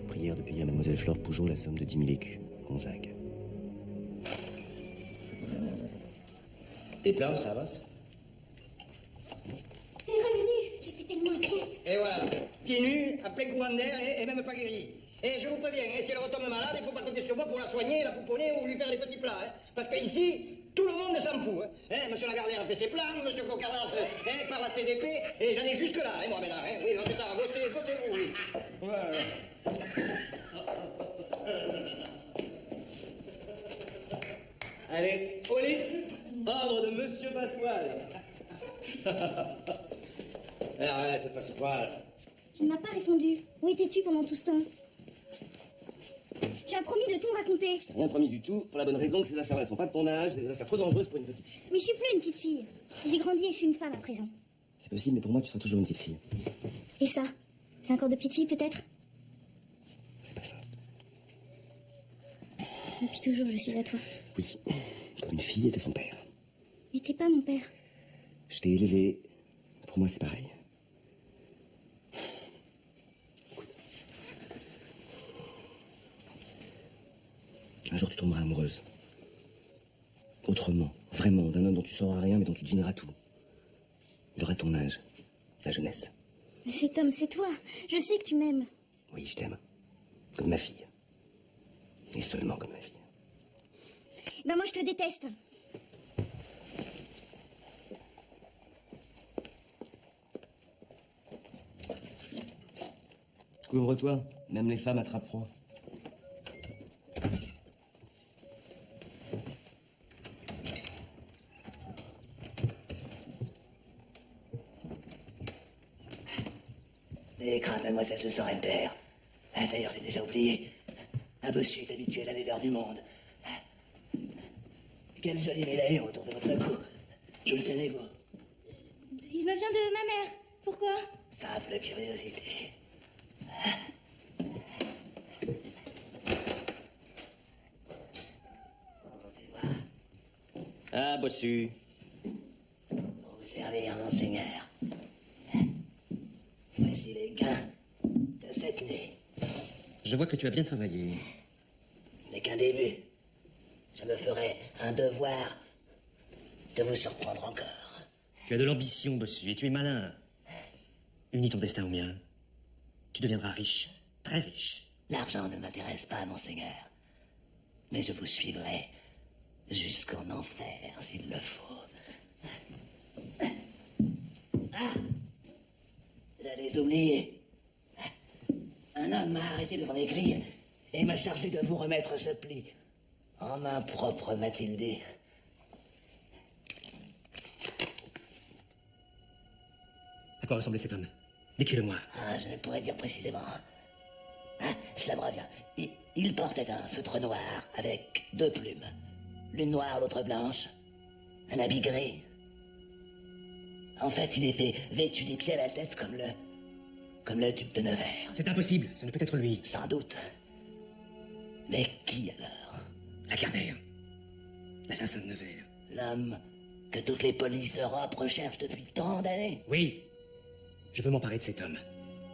Prière de payer à Mademoiselle Flore Pougeot la somme de 10 000 écus. Gonzague. T'es plein, ça avance. T'es revenu. J'étais tellement inquiète. Et voilà, pieds nus, à plein courant d'air et même pas guéri. Et je vous préviens, si elle retombe malade, il ne faut pas compter sur moi pour la soigner, la pouponner ou lui faire des petits plats. Parce qu'ici, tout le monde s'en fout. Monsieur Lagardère fait ses plans, monsieur Cocaras parle à ses épées, et j'en ai jusque-là, moi maintenant. Oui, on fait ça, bossez-vous, oui. Voilà. Allez, au lit. Ordre de Monsieur Pasquale. Arrête, Pasquale. Je ne m'as pas répondu. Où étais-tu pendant tout ce temps? Tu as promis de tout me raconter. Je t'ai rien promis du tout, pour la bonne raison que ces affaires-là ne sont pas de ton âge, c'est des affaires trop dangereuses pour une petite fille. Mais je suis plus une petite fille. J'ai grandi et je suis une femme à présent. C'est possible, mais pour moi, tu seras toujours une petite fille. Et ça? C'est un corps de petite fille, peut-être? C'est pas ça. Depuis toujours, je suis à toi. Oui, comme une fille était son père. Mais t'es pas mon père. Je t'ai élevé. Pour moi, c'est pareil. Écoute. Un jour, tu tomberas amoureuse. Autrement, vraiment, d'un homme dont tu sauras rien, mais dont tu devineras tout. Il aura ton âge, ta jeunesse. Mais cet homme, c'est toi. Je sais que tu m'aimes. Oui, je t'aime. Comme ma fille. Et seulement comme ma fille. Ben moi, je te déteste. Couvre-toi, même les femmes attrapent froid. N'ayez crainte, mademoiselle, je saurai me taire. D'ailleurs, j'ai déjà oublié. Un bossu est habitué à la laideur du monde. Quelle jolie médaille autour de votre cou. D'où le tenez-vous? Il me vient de ma mère. Pourquoi? Simple curiosité. Ah, bossu. Pour vous servir, monseigneur. Voici les gains de cette nuit. Je vois que tu as bien travaillé. Ce n'est qu'un début. Je me ferai un devoir de vous surprendre encore. Tu as de l'ambition, bossu, et tu es malin. Unis ton destin au mien. Tu deviendras riche, très riche. L'argent ne m'intéresse pas, monseigneur. Mais je vous suivrai jusqu'en enfer, s'il le faut. Ah! J'allais oublier. Un homme m'a arrêté devant les grilles et m'a chargé de vous remettre ce pli. En main propre, m'a-t-il dit. À quoi ressemblait cet homme? Décris-le-moi. Ah, je ne pourrais dire précisément. Ah, cela me revient. Il portait un feutre noir avec 2 plumes. L'une noire, l'autre blanche. Un habit gris. En fait, il était vêtu des pieds à la tête comme le duc de Nevers. C'est impossible, ce ne peut être lui. Sans doute. Mais qui alors? Lagardère. L'assassin de Nevers. L'homme que toutes les polices d'Europe recherchent depuis tant d'années. Oui. Je veux m'emparer de cet homme.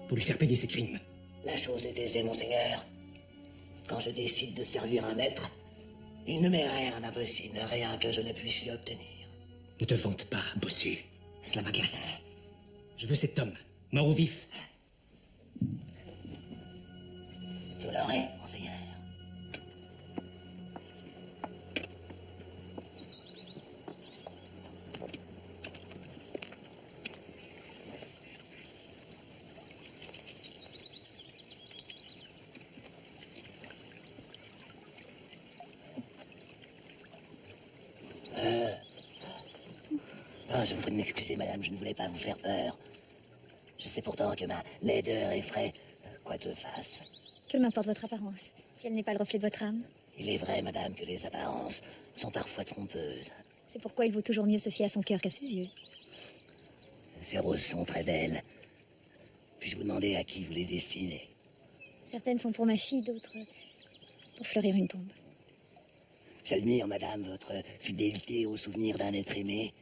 Pour lui faire payer ses crimes. La chose est aisée, monseigneur. Quand je décide de servir un maître, il ne m'est rien d'impossible, rien que je ne puisse lui obtenir. Ne te vante pas, bossu. Cela m'agace. Je veux cet homme, mort ou vif. Vous l'aurez, monseigneur. Je vous prie de m'excuser, madame, je ne voulais pas vous faire peur. Je sais pourtant que ma laideur effraie quoi que je fasse. Que m'importe votre apparence, si elle n'est pas le reflet de votre âme? Il est vrai, madame, que les apparences sont parfois trompeuses. C'est pourquoi il vaut toujours mieux se fier à son cœur qu'à ses yeux. Ces roses sont très belles. Puis-je vous demander à qui vous les destinez? Certaines sont pour ma fille, d'autres pour fleurir une tombe. J'admire, madame, votre fidélité au souvenir d'un être aimé.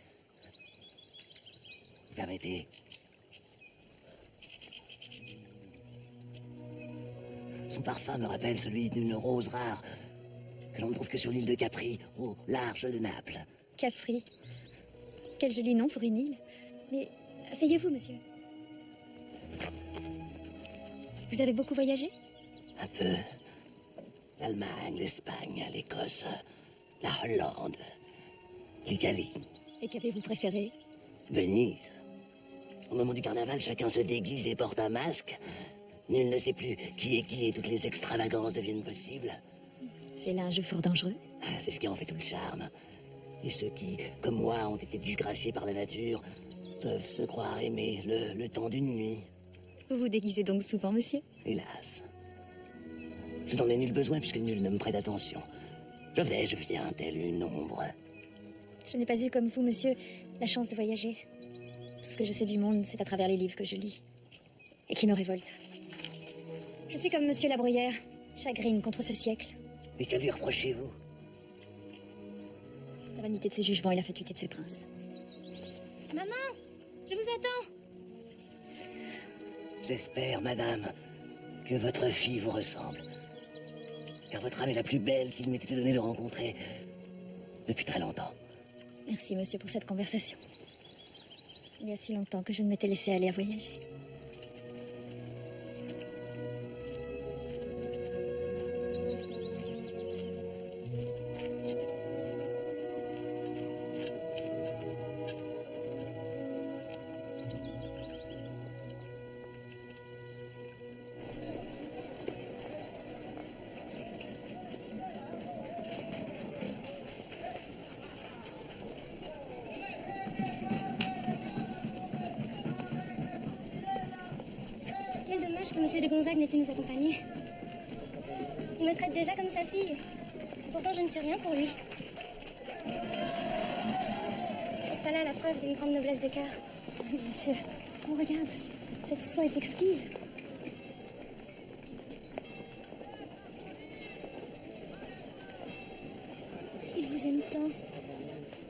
Vous permettez? Son parfum me rappelle celui d'une rose rare que l'on ne trouve que sur l'île de Capri, au large de Naples. Capri. Quel joli nom pour une île. Mais asseyez-vous, monsieur. Vous avez beaucoup voyagé? Un peu. L'Allemagne, l'Espagne, l'Écosse, la Hollande, l'Italie. Et qu'avez-vous préféré? Venise. Au moment du carnaval, chacun se déguise et porte un masque. Nul ne sait plus qui et toutes les extravagances deviennent possibles. C'est là un jeu fort dangereux. C'est ce qui en fait tout le charme. Et ceux qui, comme moi, ont été disgraciés par la nature, peuvent se croire aimer le temps d'une nuit. Vous vous déguisez donc souvent, monsieur? Hélas. Je n'en ai nul besoin puisque nul ne me prête attention. Je viens, telle une ombre. Je n'ai pas eu, comme vous, monsieur, la chance de voyager. Tout ce que je sais du monde, c'est à travers les livres que je lis. Et qui me révoltent. Je suis comme monsieur la Bruyère, chagrine contre ce siècle. Et que lui reprochez-vous? La vanité de ses jugements et la fatuité de ses princes. Maman, je vous attends. J'espère, madame, que votre fille vous ressemble. Car votre âme est la plus belle qu'il m'ait été donné de rencontrer depuis très longtemps. Merci, monsieur, pour cette conversation. Il y a si longtemps que je ne m'étais laissé aller à voyager. Quel dommage que monsieur de Gonzague n'ait pu nous accompagner. Il me traite déjà comme sa fille. Pourtant, je ne suis rien pour lui. Est-ce pas là la preuve d'une grande noblesse de cœur? Monsieur, oh, regarde, cette soie est exquise. Il vous aime tant.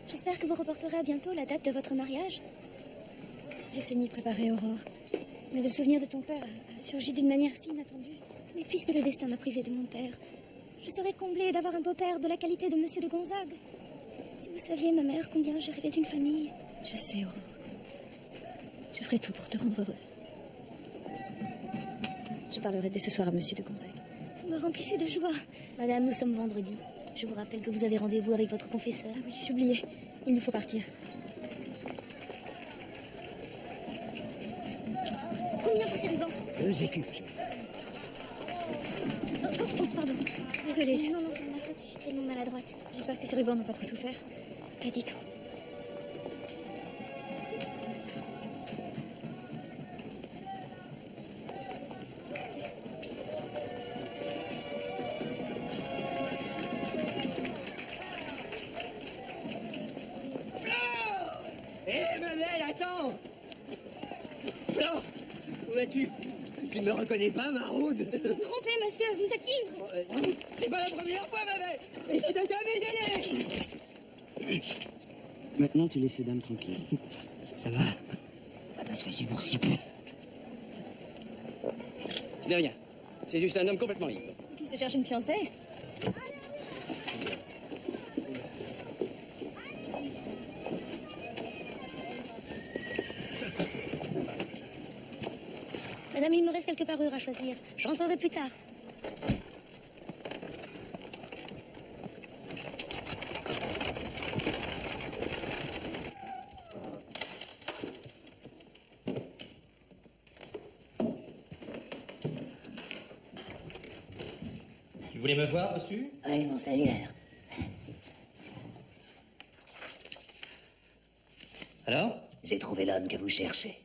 J'espère que vous reporterez à bientôt la date de votre mariage. J'essaie de m'y préparer, Aurore. Mais le souvenir de ton père a surgi d'une manière si inattendue. Mais puisque le destin m'a privé de mon père, je serais comblée d'avoir un beau-père de la qualité de monsieur de Gonzague. Si vous saviez, ma mère, combien je rêvais d'une famille. Je sais, Aurore. Je ferai tout pour te rendre heureuse. Je parlerai dès ce soir à monsieur de Gonzague. Vous me remplissez de joie. Madame, nous sommes vendredi. Je vous rappelle que vous avez rendez-vous avec votre confesseur. Ah oui, j'oubliais. Il nous faut partir. Combien pour ces rubans? 2 écus. Oh, pardon. Désolée. Non, c'est de ma faute. Je suis tellement maladroite. J'espère que ces rubans n'ont pas trop souffert. Pas du tout. Attends! Flore! Où vas-tu? Tu ne me reconnais pas, maraude? Trompez, monsieur, vous êtes ivre! C'est pas la première fois, ma belle! Et c'est de jamais gêné! Maintenant, tu laisses ces dames tranquilles. Ça va? On va pas se fâcher pour si peu. Ce n'est rien. C'est juste un homme complètement libre. Qui se cherche une fiancée? Madame, il me reste quelques parures à choisir. Je rentrerai plus tard. Vous voulez me voir, monsieur? Oui, monseigneur. Alors? J'ai trouvé l'homme que vous cherchez.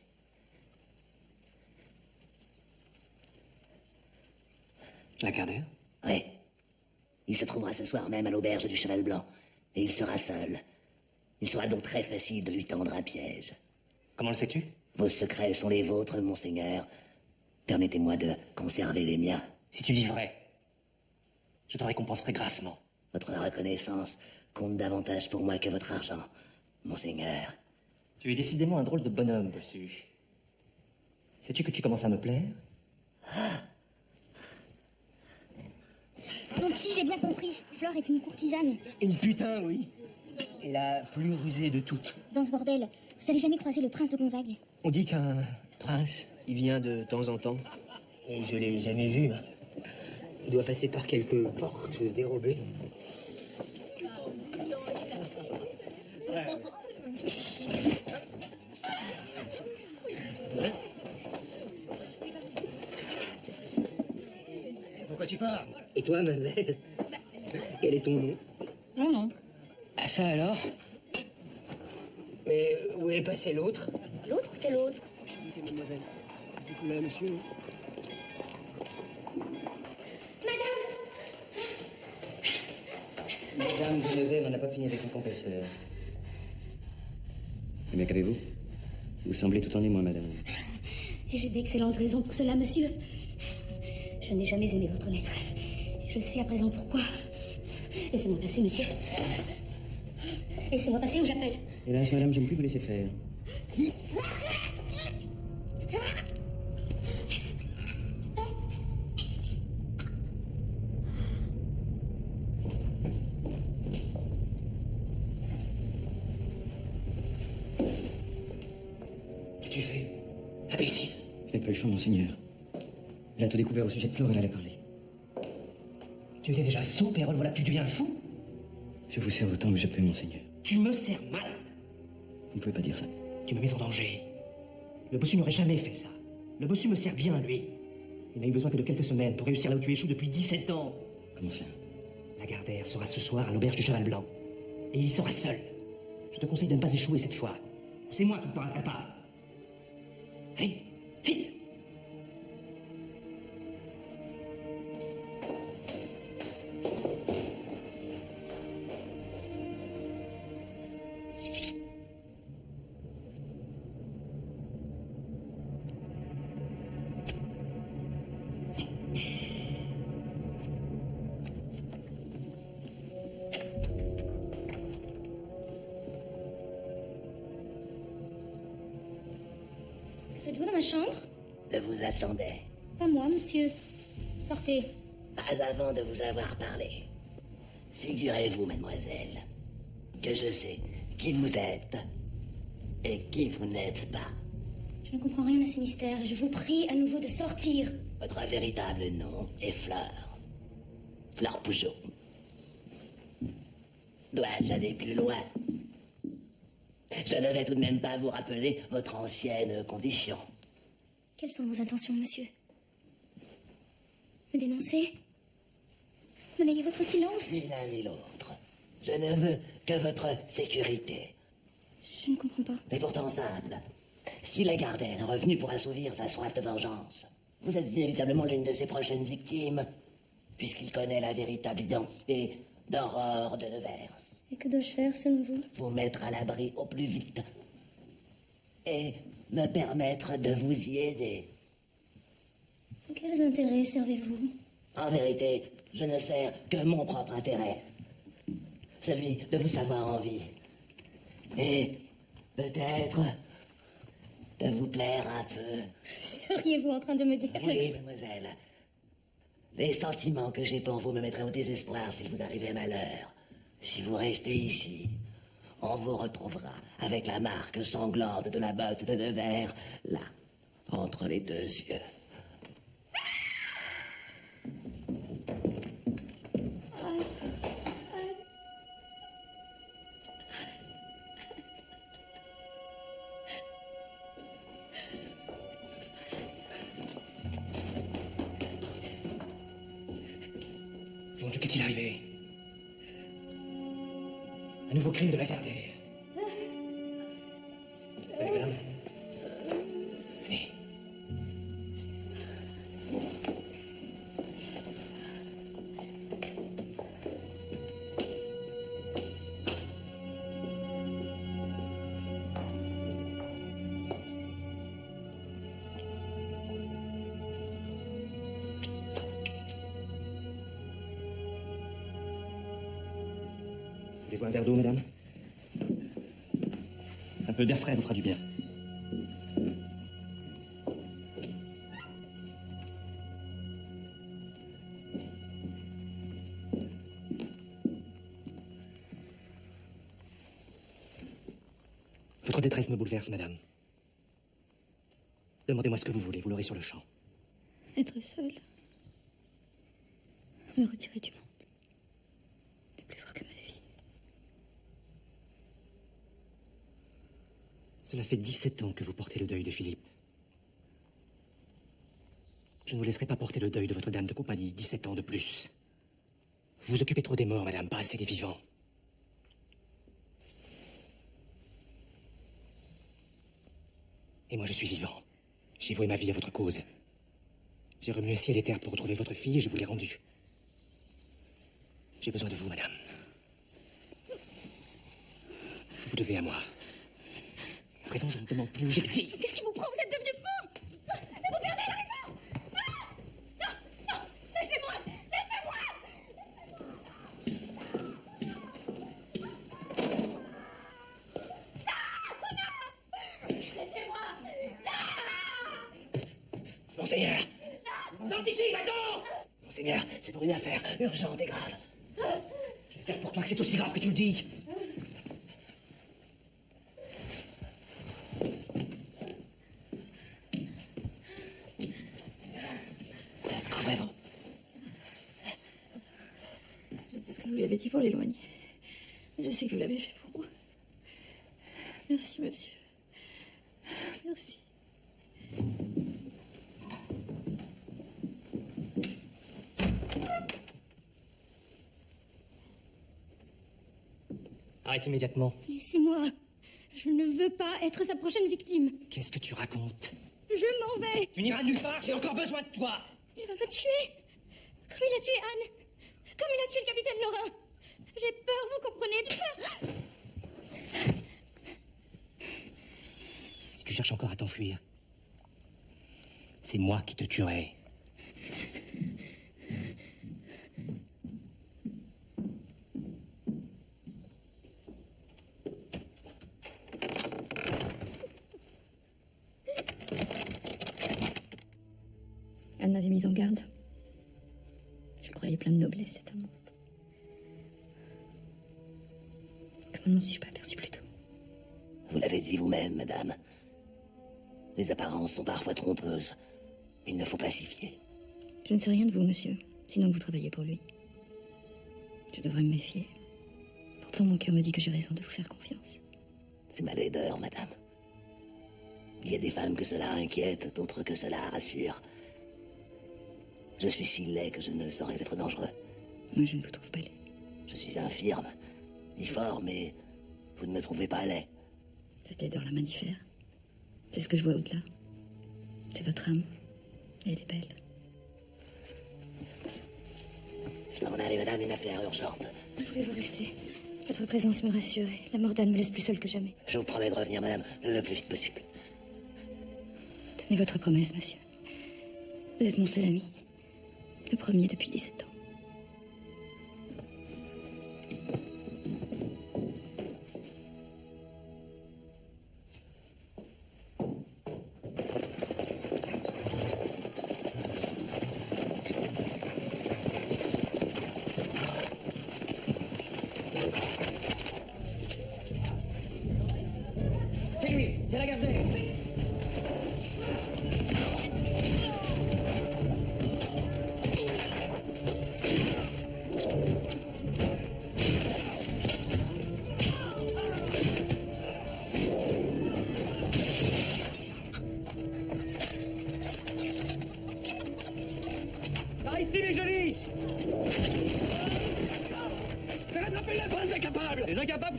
La Gardère? Oui. Il se trouvera ce soir même à l'auberge du Cheval Blanc. Et il sera seul. Il sera donc très facile de lui tendre un piège. Comment le sais-tu? Vos secrets sont les vôtres, monseigneur. Permettez-moi de conserver les miens. Si tu dis vrai, je te récompenserai grassement. Votre reconnaissance compte davantage pour moi que votre argent, monseigneur. Tu es décidément un drôle de bonhomme, bossu. Sais-tu que tu commences à me plaire? Donc si j'ai bien compris, Flore est une courtisane. Une putain, oui. Et la plus rusée de toutes. Dans ce bordel, vous n'avez jamais croisé le prince de Gonzague? On dit qu'un prince, il vient de temps en temps. Et je l'ai jamais vu. Il doit passer par quelques portes dérobées. Pourquoi tu parles? Et toi, ma belle? Quel est ton nom? Non, non. Ah, ça alors? Mais où est passé l'autre? L'autre? Quel autre? Écoutez, mademoiselle. C'est beaucoup là, monsieur. Madame de Nevers n'en a pas fini avec son confesseur. Mais qu'avez-vous? Vous semblez tout en émoi, madame. Et j'ai d'excellentes raisons pour cela, monsieur. Je n'ai jamais aimé votre maître. Je sais à présent pourquoi. Laissez-moi passer, monsieur. Laissez-moi passer ou j'appelle. Hélas, madame, je ne peux plus vous laisser faire. Qu'as-tu fait? Imbécile! Je n'ai pas eu le choix, monseigneur. Elle a tout découvert au sujet de Flore, elle allait parler. Tu étais déjà sot, Pérol, voilà que tu deviens fou! Je vous sers autant que je peux, monseigneur. Tu me sers mal! Vous ne pouvez pas dire ça. Tu me mets en danger. Le bossu n'aurait jamais fait ça. Le bossu me sert bien, lui. Il n'a eu besoin que de quelques semaines pour réussir là où tu échoues depuis 17 ans. Comment cela? La Gardère sera ce soir à l'auberge du Cheval Blanc. Et il y sera seul. Je te conseille de ne pas échouer cette fois. C'est moi qui ne te raterai pas. Allez, file! Que faites-vous dans ma chambre? Je vous attendais. Pas moi, monsieur. Sortez. Pas avant de vous avoir parlé. Figurez-vous, mademoiselle, que je sais qui vous êtes et qui vous n'êtes pas. Je ne comprends rien à ces mystères et je vous prie à nouveau de sortir. Votre véritable nom est Fleur. Fleur Pougeot. Dois-je aller plus loin? Je ne vais tout de même pas vous rappeler votre ancienne condition. Quelles sont vos intentions, monsieur? Me dénoncer? Monnayer votre silence? Ni l'un ni l'autre. Je ne veux que votre sécurité. Je ne comprends pas. Mais pourtant simple. Si la Gardère est revenue pour assouvir sa soif de vengeance, vous êtes inévitablement l'une de ses prochaines victimes, puisqu'il connaît la véritable identité d'Aurore de Nevers. Et que dois-je faire, selon vous? Vous mettre à l'abri au plus vite. Et me permettre de vous y aider. Quels intérêts servez-vous? En vérité, je ne sers que mon propre intérêt. celui de vous savoir en vie. Et peut-être de vous plaire un peu. Seriez-vous en train de me dire Oui, mademoiselle. Les sentiments que j'ai pour vous me mettraient au désespoir s'il vous arrivait malheur. Si vous restez ici, on vous retrouvera avec la marque sanglante de la botte de Nevers, là, entre les deux yeux. Mon Dieu, qu'est-il arrivé? Un nouveau crime de Lagardère. Allez, madame. Venez. Voulez-vous un verre d'eau, madame? Un peu d'air frais vous fera du bien. Votre détresse me bouleverse, madame. Demandez-moi ce que vous voulez, vous l'aurez sur le champ. Être seule. Me retirer du monde. Ne plus voir que ma fille. Cela fait 17 ans que vous portez le deuil de Philippe. Je ne vous laisserai pas porter le deuil de votre dame de compagnie 17 ans de plus. Vous vous occupez trop des morts, madame, pas assez des vivants. Et moi, je suis vivant. J'ai voué ma vie à votre cause. J'ai remué ciel et terre pour retrouver votre fille et je vous l'ai rendue. J'ai besoin de vous, madame. Vous vous devez à moi. À présent, je ne demande plus, j'exige. Qu'est-ce qui vous prend? Vous êtes devenu fou! Mais vous perdez la raison! Non! Non! Non! Laissez-moi! Laissez-moi! Non! Laissez-moi! Monseigneur! Sors d'ici, va-t'en! Monseigneur, c'est pour une affaire urgente et grave. J'espère pour toi que c'est aussi grave que tu le dis. Couvrez-vous. Je sais ce que vous lui avez dit pour l'éloigner. Je sais que vous l'avez fait pour moi. Merci, monsieur. Merci. Arrête immédiatement. Laissez-moi. Je ne veux pas être sa prochaine victime. Qu'est-ce que tu racontes? Je m'en vais. Tu n'iras nulle part, j'ai encore besoin de toi. Il va me tuer. Comme il a tué Anne. Comme il a tué le capitaine Lorrain. J'ai peur, vous comprenez? Peur. Si tu cherches encore à t'enfuir, c'est moi qui te tuerai. Anne m'avait mise en garde. Je le croyais plein de noblesse, c'est un monstre. Comment n'en suis-je pas aperçu plus tôt? Vous l'avez dit vous-même, madame. Les apparences sont parfois trompeuses. Il ne faut pas s'y fier. Je ne sais rien de vous, monsieur, sinon vous travaillez pour lui. Je devrais me méfier. Pourtant, mon cœur me dit que j'ai raison de vous faire confiance. C'est ma laideur, madame. Il y a des femmes que cela inquiète, d'autres que cela rassure. Je suis si laid que je ne saurais être dangereux. Moi, je ne vous trouve pas laid. Je suis infirme, difforme, mais vous ne me trouvez pas laid. Cette laideur la main diffère. C'est ce que je vois au-delà. C'est votre âme. Et elle est belle. Je dois m'en aller, madame, une affaire urgente. Pouvez-vous rester? Votre présence me rassure et la mort d'Anne me laisse plus seule que jamais. Je vous promets de revenir, madame, le plus vite possible. Tenez votre promesse, monsieur. Vous êtes mon seul ami. Le premier depuis 17 ans.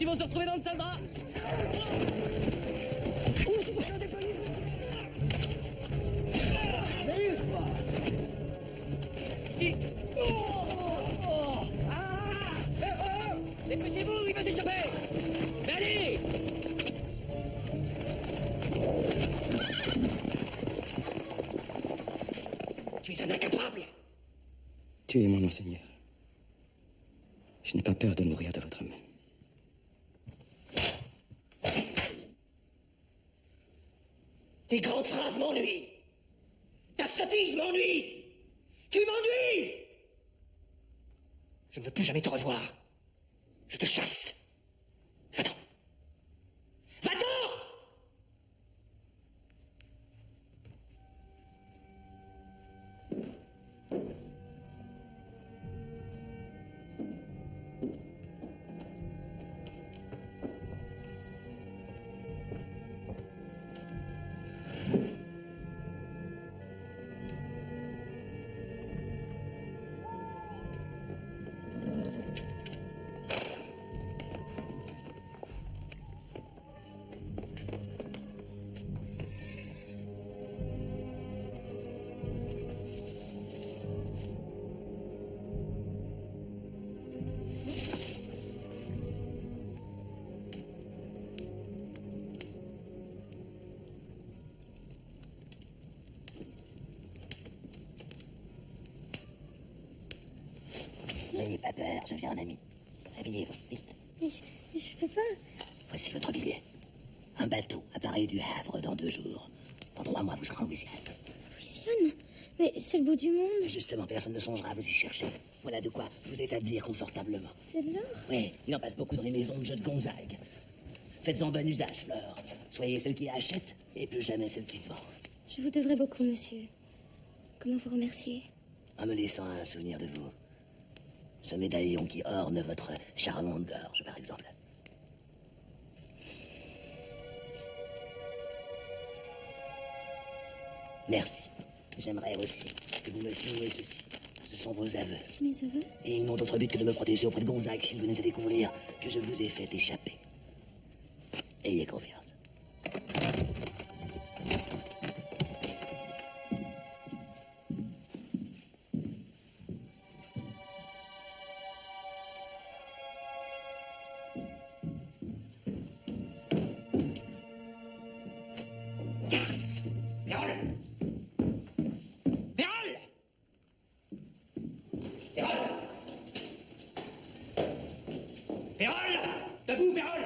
vont se retrouver dans le sale drap. Ici. Dépêchez-vous, il va s'échapper. Mais allez! Tu es un incapable. Tuez-moi, mon Seigneur. Je n'ai pas peur de mourir de votre main. Tes grandes phrases m'ennuient. Ta sottise m'ennuie. Tu m'ennuies. Je ne veux plus jamais te revoir. Je te chasse. Va-t'en. Va-t'en! N'ayez pas peur, je viens en ami. Habillez-vous, vite. Mais je peux pas. Voici votre billet. Un bateau apparaît du Havre dans 2 jours. Dans 3 mois, vous serez en Louisiane. Louisiane? Mais c'est le bout du monde. Justement, personne ne songera à vous y chercher. Voilà de quoi vous établir confortablement. C'est de l'or? Oui, il en passe beaucoup dans les maisons de jeux de Gonzague. Faites-en bon usage, Flore. Soyez celle qui achète et plus jamais celle qui se vend. Je vous devrais beaucoup, monsieur. Comment vous remercier? En me laissant un souvenir de vous. Ce médaillon qui orne votre charmante gorge, par exemple. Merci. J'aimerais aussi que vous me signiez ceci. Ce sont vos aveux. Mes aveux? Et ils n'ont d'autre but que de me protéger auprès de Gonzague s'il venait à découvrir que je vous ai fait échapper. Ayez confiance. Casse! Pérole! Pérole! Pérole! Pérole! Debout, Pérole!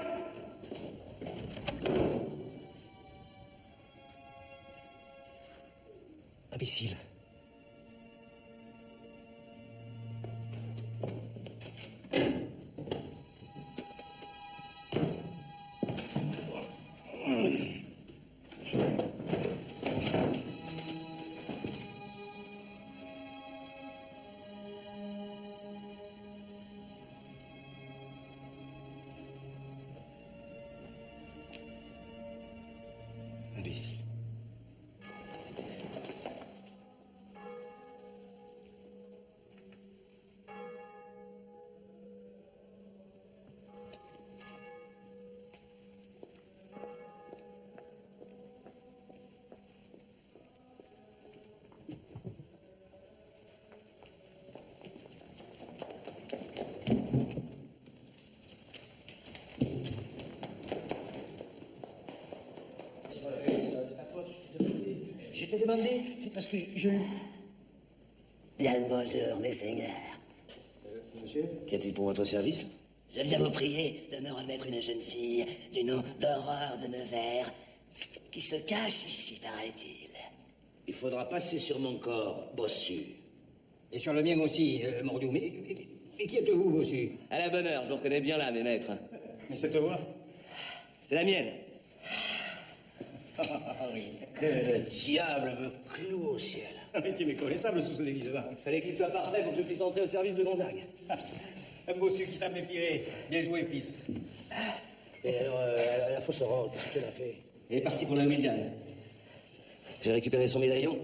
Imbécile. Imbécile. Je t'ai demandé, c'est parce que je... Bien le bonjour, mes seigneurs. Monsieur, qu'y a-t-il pour votre service? Je viens vous prier de me remettre une jeune fille du nom d'Aurore de Nevers, qui se cache ici, paraît-il. Il faudra passer sur mon corps, bossu. Et sur le mien aussi, mordiou. Mais qui êtes-vous, bossu? À la bonne heure, je vous reconnais bien là, mes maîtres. Mais cette voix? C'est la mienne. Que le diable me cloue au ciel. Un métier méconnaissable sous ce délit de vin. Fallait qu'il soit parfait pour que je puisse entrer au service de Gonzague. Un bossu qui s'amplifierait. Bien joué, fils. Et alors, la fausse Aurore, qu'est-ce qu'elle a fait? Elle est partie pour la Louisiane. J'ai récupéré son médaillon,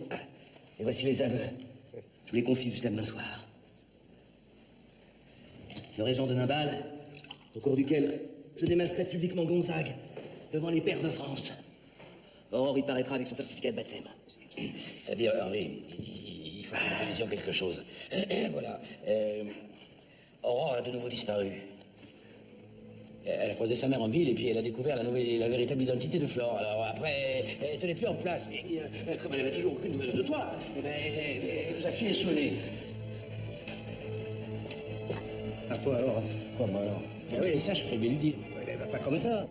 et voici les aveux. Je vous les confie jusqu'à demain soir. Le régent de Nimbal, au cours duquel Je démasquerai publiquement Gonzague devant les pairs de France. Aurore y paraîtra avec son certificat de baptême. C'est-à-dire, Henri, il faut que nous disions quelque chose. Voilà. Aurore a de nouveau disparu. Elle a croisé sa mère en ville et puis elle a découvert la véritable identité de Flore. Alors après, elle tenait plus en place. Mais comme elle n'avait toujours aucune nouvelle de toi, elle nous a filé sous le nez. À quoi alors? Quoi, moi alors? Ben oui, ça, je fais bien lui dire. Elle va pas comme ça.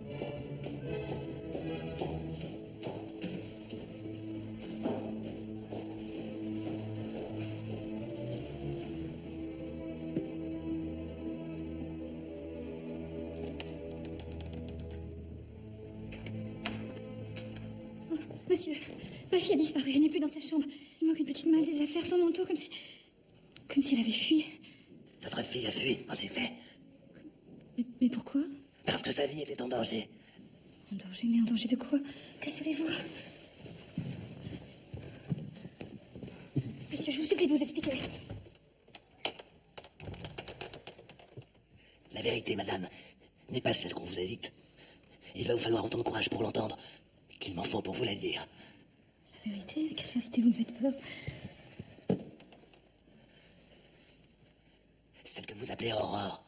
Monsieur, ma fille a disparu, elle n'est plus dans sa chambre. Il manque une petite malle, des affaires, son manteau, comme si elle avait fui. Votre fille a fui, en effet. Mais pourquoi? Parce que sa vie était en danger. En danger? Mais en danger de quoi? Que savez-vous? Monsieur, je vous supplie de vous expliquer. La vérité, madame, n'est pas celle qu'on vous évite. Il va vous falloir autant de courage pour l'entendre qu'il m'en faut pour vous la dire. La vérité? Mais quelle vérité? Vous me faites peur. Celle que vous appelez Aurore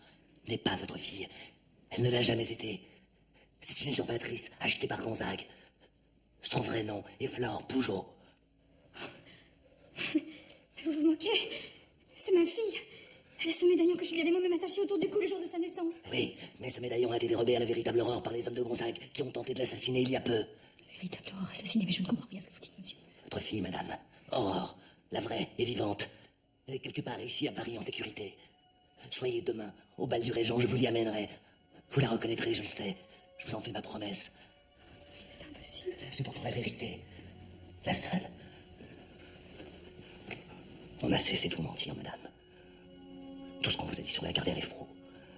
n'est pas votre fille. Elle ne l'a jamais été. C'est une usurpatrice achetée par Gonzague. Son vrai nom est Flore Pougeot. Vous vous moquez? C'est ma fille. Elle a ce médaillon que je lui avais moi-même attaché autour du cou le jour de sa naissance. Oui, mais ce médaillon a été dérobé à la véritable Aurore par les hommes de Gonzague qui ont tenté de l'assassiner il y a peu. La véritable Aurore assassinée, mais je ne comprends rien à ce que vous dites, monsieur. Votre fille, madame, Aurore, la vraie et vivante, elle est quelque part ici à Paris en sécurité. Soyez demain au bal du Régent, je vous y amènerai. Vous la reconnaîtrez, je le sais. Je vous en fais ma promesse. C'est impossible. C'est pourtant la vérité. La seule. On a cessé de vous mentir, madame. Tout ce qu'on vous a dit sur la Gardère est faux.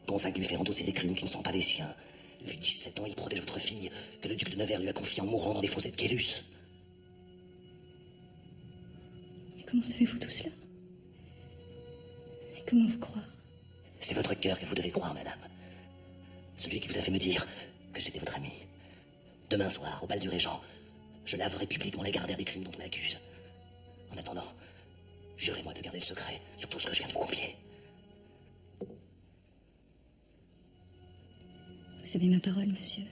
Gonzague lui fait endosser des crimes qui ne sont pas les siens. Depuis 17 ans, il protège votre fille, que le duc de Nevers lui a confiée en mourant dans les fossés de Kélus. Mais comment savez-vous tout cela? Et comment vous croire? C'est votre cœur que vous devez croire, madame. Celui qui vous a fait me dire que j'étais votre ami. Demain soir, au bal du Régent, je laverai publiquement la Gardère des crimes dont on l'accuse. En attendant, jurez-moi de garder le secret sur tout ce que je viens de vous confier. Vous avez ma parole, monsieur.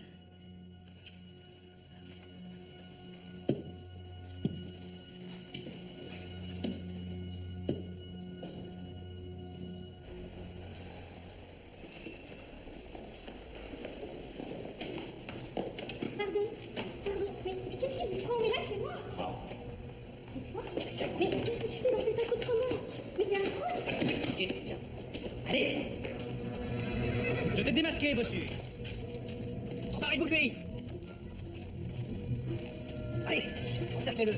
Pardon, mais qu'est-ce qui vous prend? Mais lâchez-moi! C'est toi? Mais qu'est-ce que tu fais dans cet accoutrement? Mais t'es affreux! Allez! Je t'ai démasqué, bossu! Emparez-vous de lui! Allez, encerclez-le!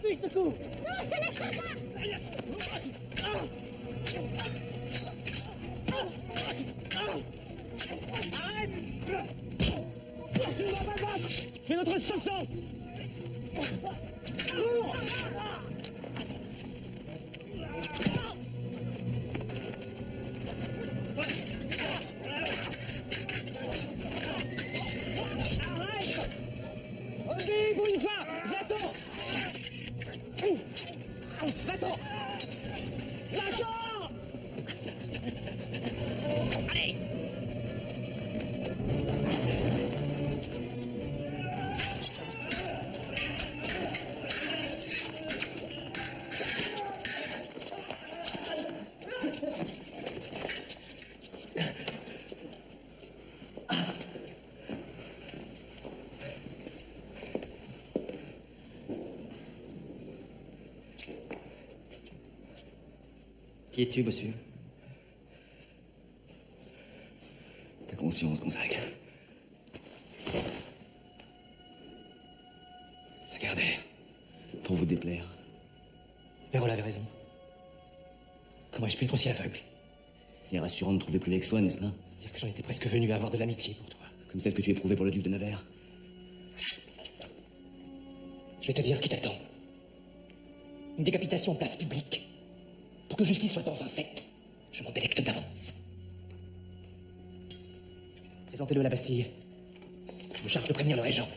Fiche de coup! Non, je te laisserai pas! Arrête! Tu ne vas pas battre! C'est notre seule chance! Cours! Arrête! Vas-y, bouge ça! Va-t'en! Va-t'en! Va-t'en! Allez! Qui es-tu, bossu? Ta conscience, Gonzague. La Gardère. Pour vous déplaire. Perrault avait raison. Comment ai-je pu être aussi aveugle? Il est rassurant de ne trouver plus l'ex-soi, n'est-ce pas? Dire que j'en étais presque venu à avoir de l'amitié pour toi. Comme celle que tu éprouvais pour le duc de Nevers. Je vais te dire ce qui t'attend. Une décapitation en place publique. Pour que justice soit enfin faite, je m'en délecte d'avance. Présentez-le à la Bastille. Je me charge de prévenir le régent.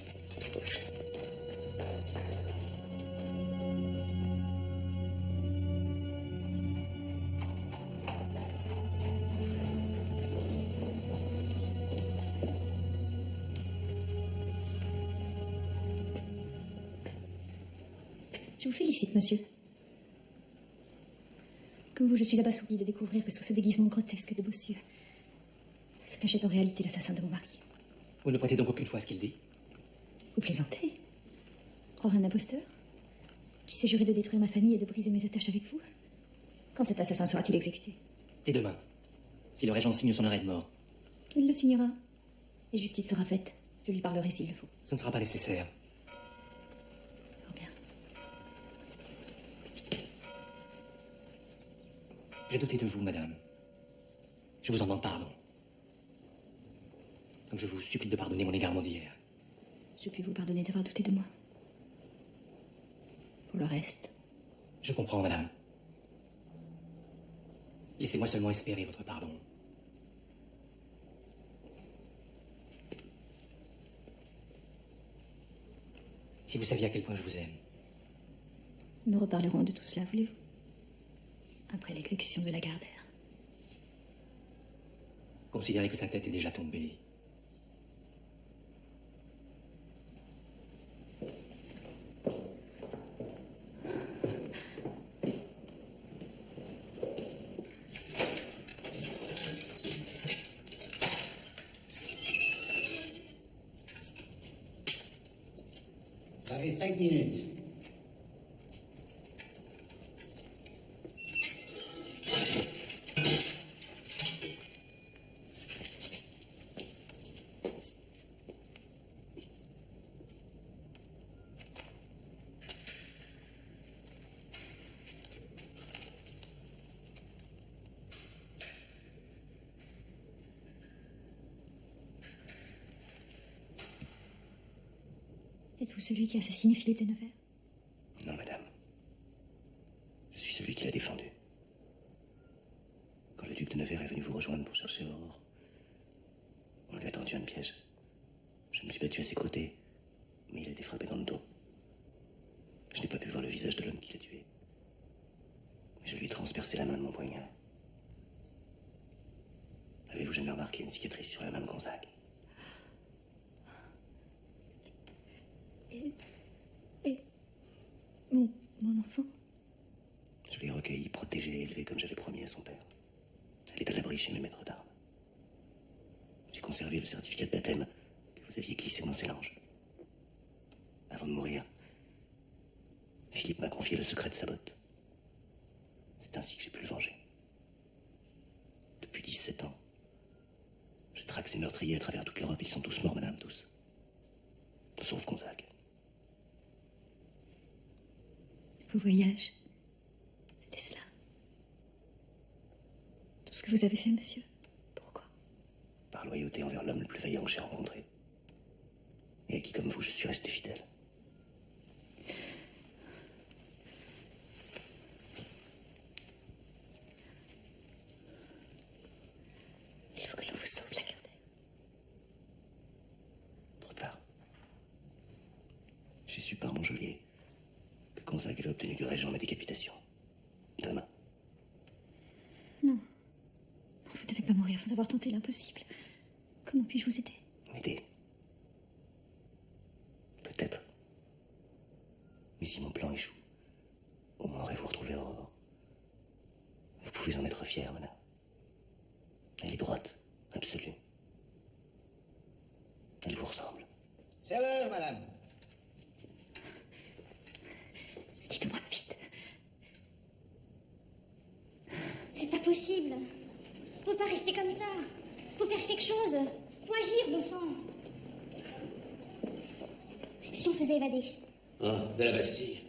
Je vous félicite, monsieur. Comme vous, je suis abasourdie de découvrir que sous ce déguisement grotesque de bossu se cachait en réalité l'assassin de mon mari. Vous ne prêtez donc aucune fois à ce qu'il dit? Vous plaisantez? Croire un imposteur? Qui s'est juré de détruire ma famille et de briser mes attaches avec vous? Quand cet assassin sera-t-il exécuté? Dès demain. Si le régent signe son arrêt de mort. Il le signera. Et justice sera faite. Je lui parlerai s'il le faut. Ce ne sera pas nécessaire. Fort bien. J'ai douté de vous, madame. Je vous en demande pardon. Donc je vous supplie de pardonner mon égarement d'hier. Je puis vous pardonner d'avoir douté de moi. Pour le reste... Je comprends, madame. Laissez-moi seulement espérer votre pardon. Si vous saviez à quel point je vous aime. Nous reparlerons de tout cela, voulez-vous? Après l'exécution de Lagardère. Considérez que sa tête est déjà tombée. Vous avez 5 minutes. Êtes-vous celui qui a assassiné Philippe de Nevers? Non, madame. Je suis celui qui l'a défendu. Quand le duc de Nevers est venu vous rejoindre pour chercher Aurore, on lui a tendu un piège. Je me suis battu à ses côtés, mais il a été frappé dans le dos. Je n'ai pas pu voir le visage de l'homme qui l'a tué. Mais je lui ai transpercé la main de mon poignard. Avez-vous jamais remarqué une cicatrice sur la main de Gonzague? Et mon enfant? Je l'ai recueilli, protégé et élevé comme j'avais promis à son père. Elle est à l'abri chez mes maîtres d'armes. J'ai conservé le certificat de baptême que vous aviez glissé dans ses langes. Avant de mourir, Philippe m'a confié le secret de sa botte. C'est ainsi que j'ai pu le venger. Depuis 17 ans, je traque ces meurtriers à travers toute l'Europe. Ils sont tous morts, madame, tous. Sauf Gonzague. Vos voyages, c'était cela. Tout ce que vous avez fait, monsieur. Pourquoi? Par loyauté envers l'homme le plus vaillant que j'ai rencontré. Et à qui, comme vous, je suis resté fidèle. Il faut que l'on vous sauve, Lagardère. Trop tard. J'ai su par mon geôlier que Gonzague avait obtenu du régent ma décapitation. Demain. Non. Non, vous ne devez pas mourir sans avoir tenté l'impossible. Comment puis-je vous aider? M'aider. Peut-être. Mais si mon plan échoue, au moins aurez-vous retrouvé Aurore. Vous pouvez en être fière, madame. Elle est droite, absolue. Elle vous ressemble. C'est l'heure, madame. Dites-moi vite. C'est pas possible. Faut pas rester comme ça. Faut faire quelque chose. Faut agir, bon sang. Si on faisait évader? Ah, de la Bastille.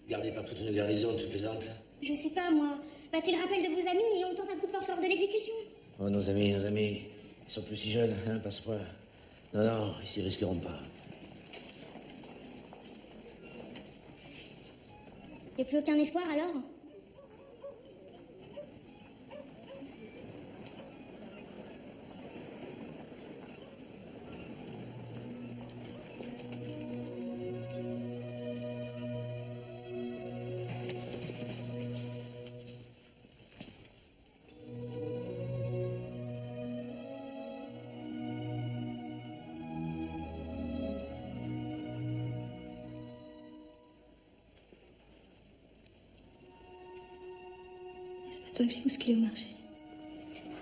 Gardée par toute une garnison, tu plaisantes? Je sais pas, moi. Battez le rappel de vos amis et on tente un coup de force lors de l'exécution. Oh, nos amis, ils sont plus si jeunes, hein, pas ce point. Non, non, ils s'y risqueront pas. Y a plus aucun espoir alors? C'est pas toi que j'ai bousculé au marché. C'est moi.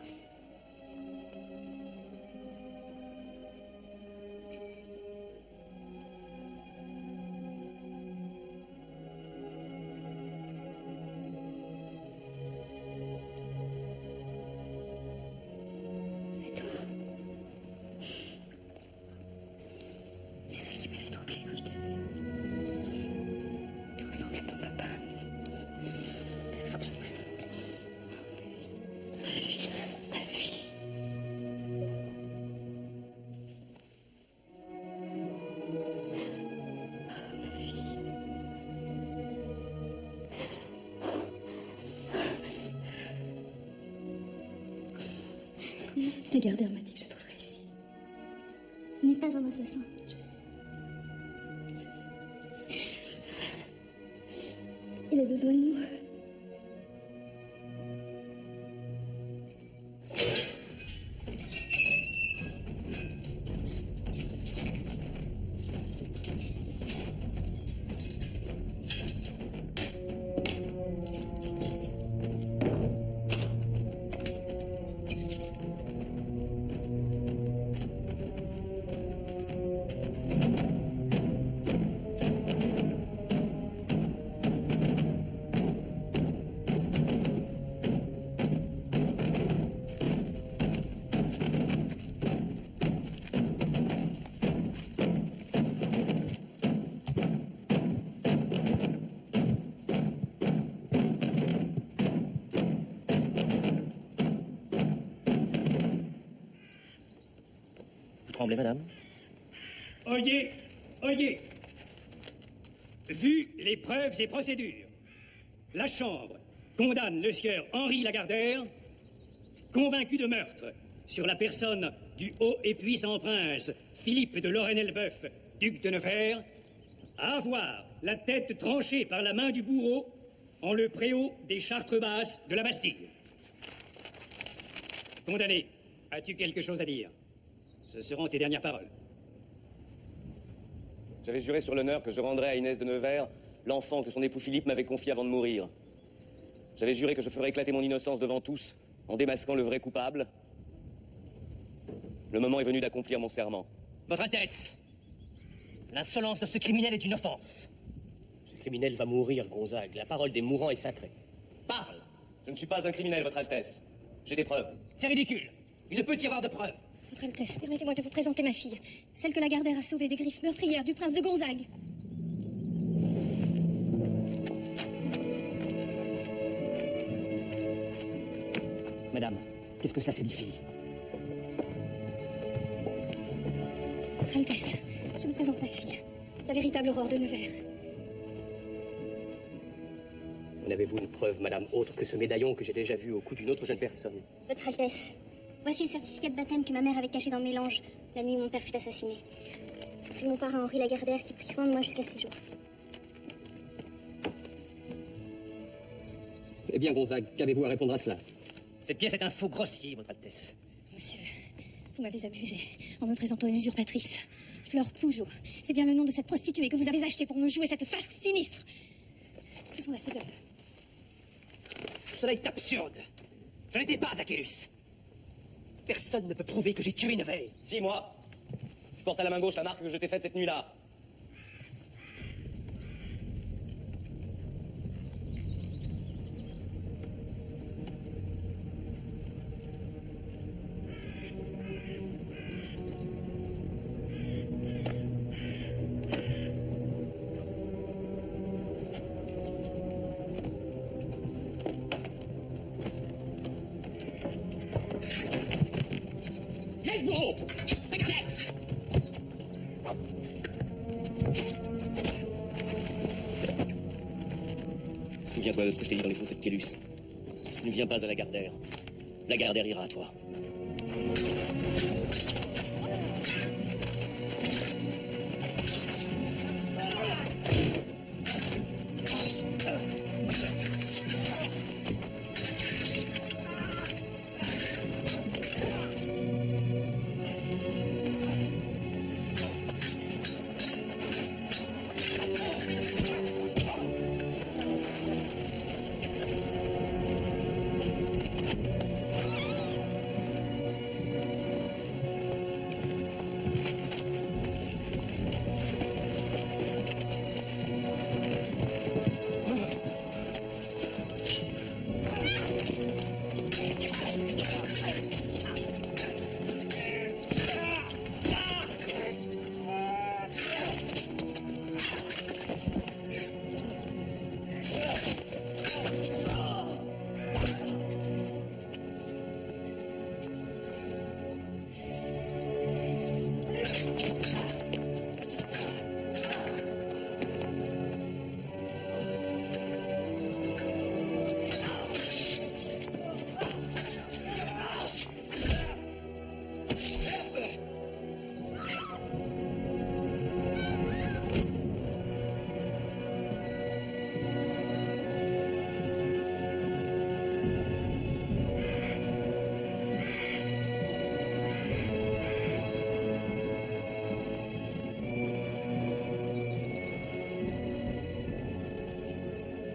C'est toi. C'est ça qui m'avait troublée quand je t'ai vue. Tu ressembles à ton papa. C'était la fois que je me ressemblais. Ma vie. La Gardère m'a dit que je trouverais ici. Il n'est pas un assassin. Je sais. Il a besoin de nous. Vous tremblez, madame? Oyez, oyez. Vu les preuves et procédures, la Chambre condamne le sieur Henri Lagardère, convaincu de meurtre sur la personne du haut et puissant prince Philippe de Lorraine-Elbeuf, duc de Nevers, à avoir la tête tranchée par la main du bourreau en le préau des Chartres basses de la Bastille. Condamné, as-tu quelque chose à dire? Ce seront tes dernières paroles. J'avais juré sur l'honneur que je rendrais à Inès de Nevers l'enfant que son époux Philippe m'avait confié avant de mourir. J'avais juré que je ferais éclater mon innocence devant tous en démasquant le vrai coupable. Le moment est venu d'accomplir mon serment. Votre Altesse, l'insolence de ce criminel est une offense. Ce criminel va mourir, Gonzague. La parole des mourants est sacrée. Parle! Je ne suis pas un criminel, Votre Altesse. J'ai des preuves. C'est ridicule. Il ne peut y avoir de preuves. Votre Altesse, permettez-moi de vous présenter ma fille, celle que Lagardère a sauvée des griffes meurtrières du prince de Gonzague. Madame, qu'est-ce que cela signifie? Votre Altesse, je vous présente ma fille, la véritable Aurore de Nevers. En avez-vous une preuve, madame, autre que ce médaillon que j'ai déjà vu au cou d'une autre jeune personne? Votre Altesse, voici le certificat de baptême que ma mère avait caché dans le mélange la nuit où mon père fut assassiné. C'est mon parrain Henri Lagardère qui prit soin de moi jusqu'à ce jour. Eh bien, Gonzague, qu'avez-vous à répondre à cela? Cette pièce est un faux grossier, Votre Altesse. Monsieur, vous m'avez abusé en me présentant une usurpatrice. Fleur Pougeot, c'est bien le nom de cette prostituée que vous avez achetée pour me jouer cette farce sinistre. Ce sont là ses œuvres. Cela est absurde. Je n'étais pas Achillus. Personne ne peut prouver que j'ai tué Nevers. Si, moi. Je porte à la main gauche la marque que je t'ai faite cette nuit-là. Laisse bourreau! Regardez! Souviens-toi de ce que je t'ai dit dans les fossés de Kélus. Si tu ne viens pas à la Gardère ira à toi.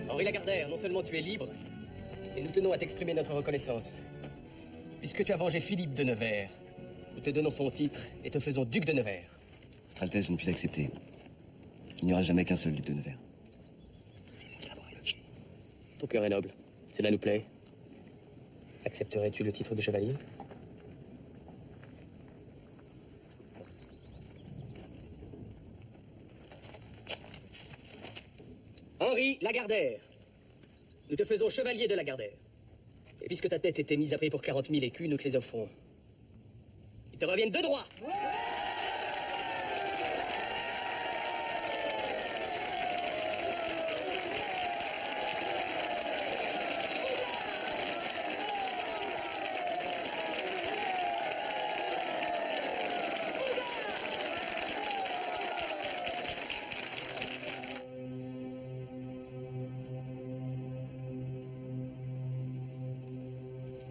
Henri Lagardère, non seulement tu es libre, et nous tenons à t'exprimer notre reconnaissance. Puisque tu as vengé Philippe de Nevers, nous te donnons son titre et te faisons duc de Nevers. Votre Altesse, je ne puis accepter. Il n'y aura jamais qu'un seul duc de Nevers. Ton cœur est noble, cela nous plaît. Accepterais-tu le titre de chevalier? Henri Lagardère, nous te faisons chevalier de Lagardère. Et puisque ta tête était mise à prix pour 40 000 écus, nous te les offrons. Ils te reviennent de droit.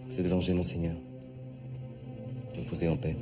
Vous êtes vengé, monseigneur. Reposez en paix.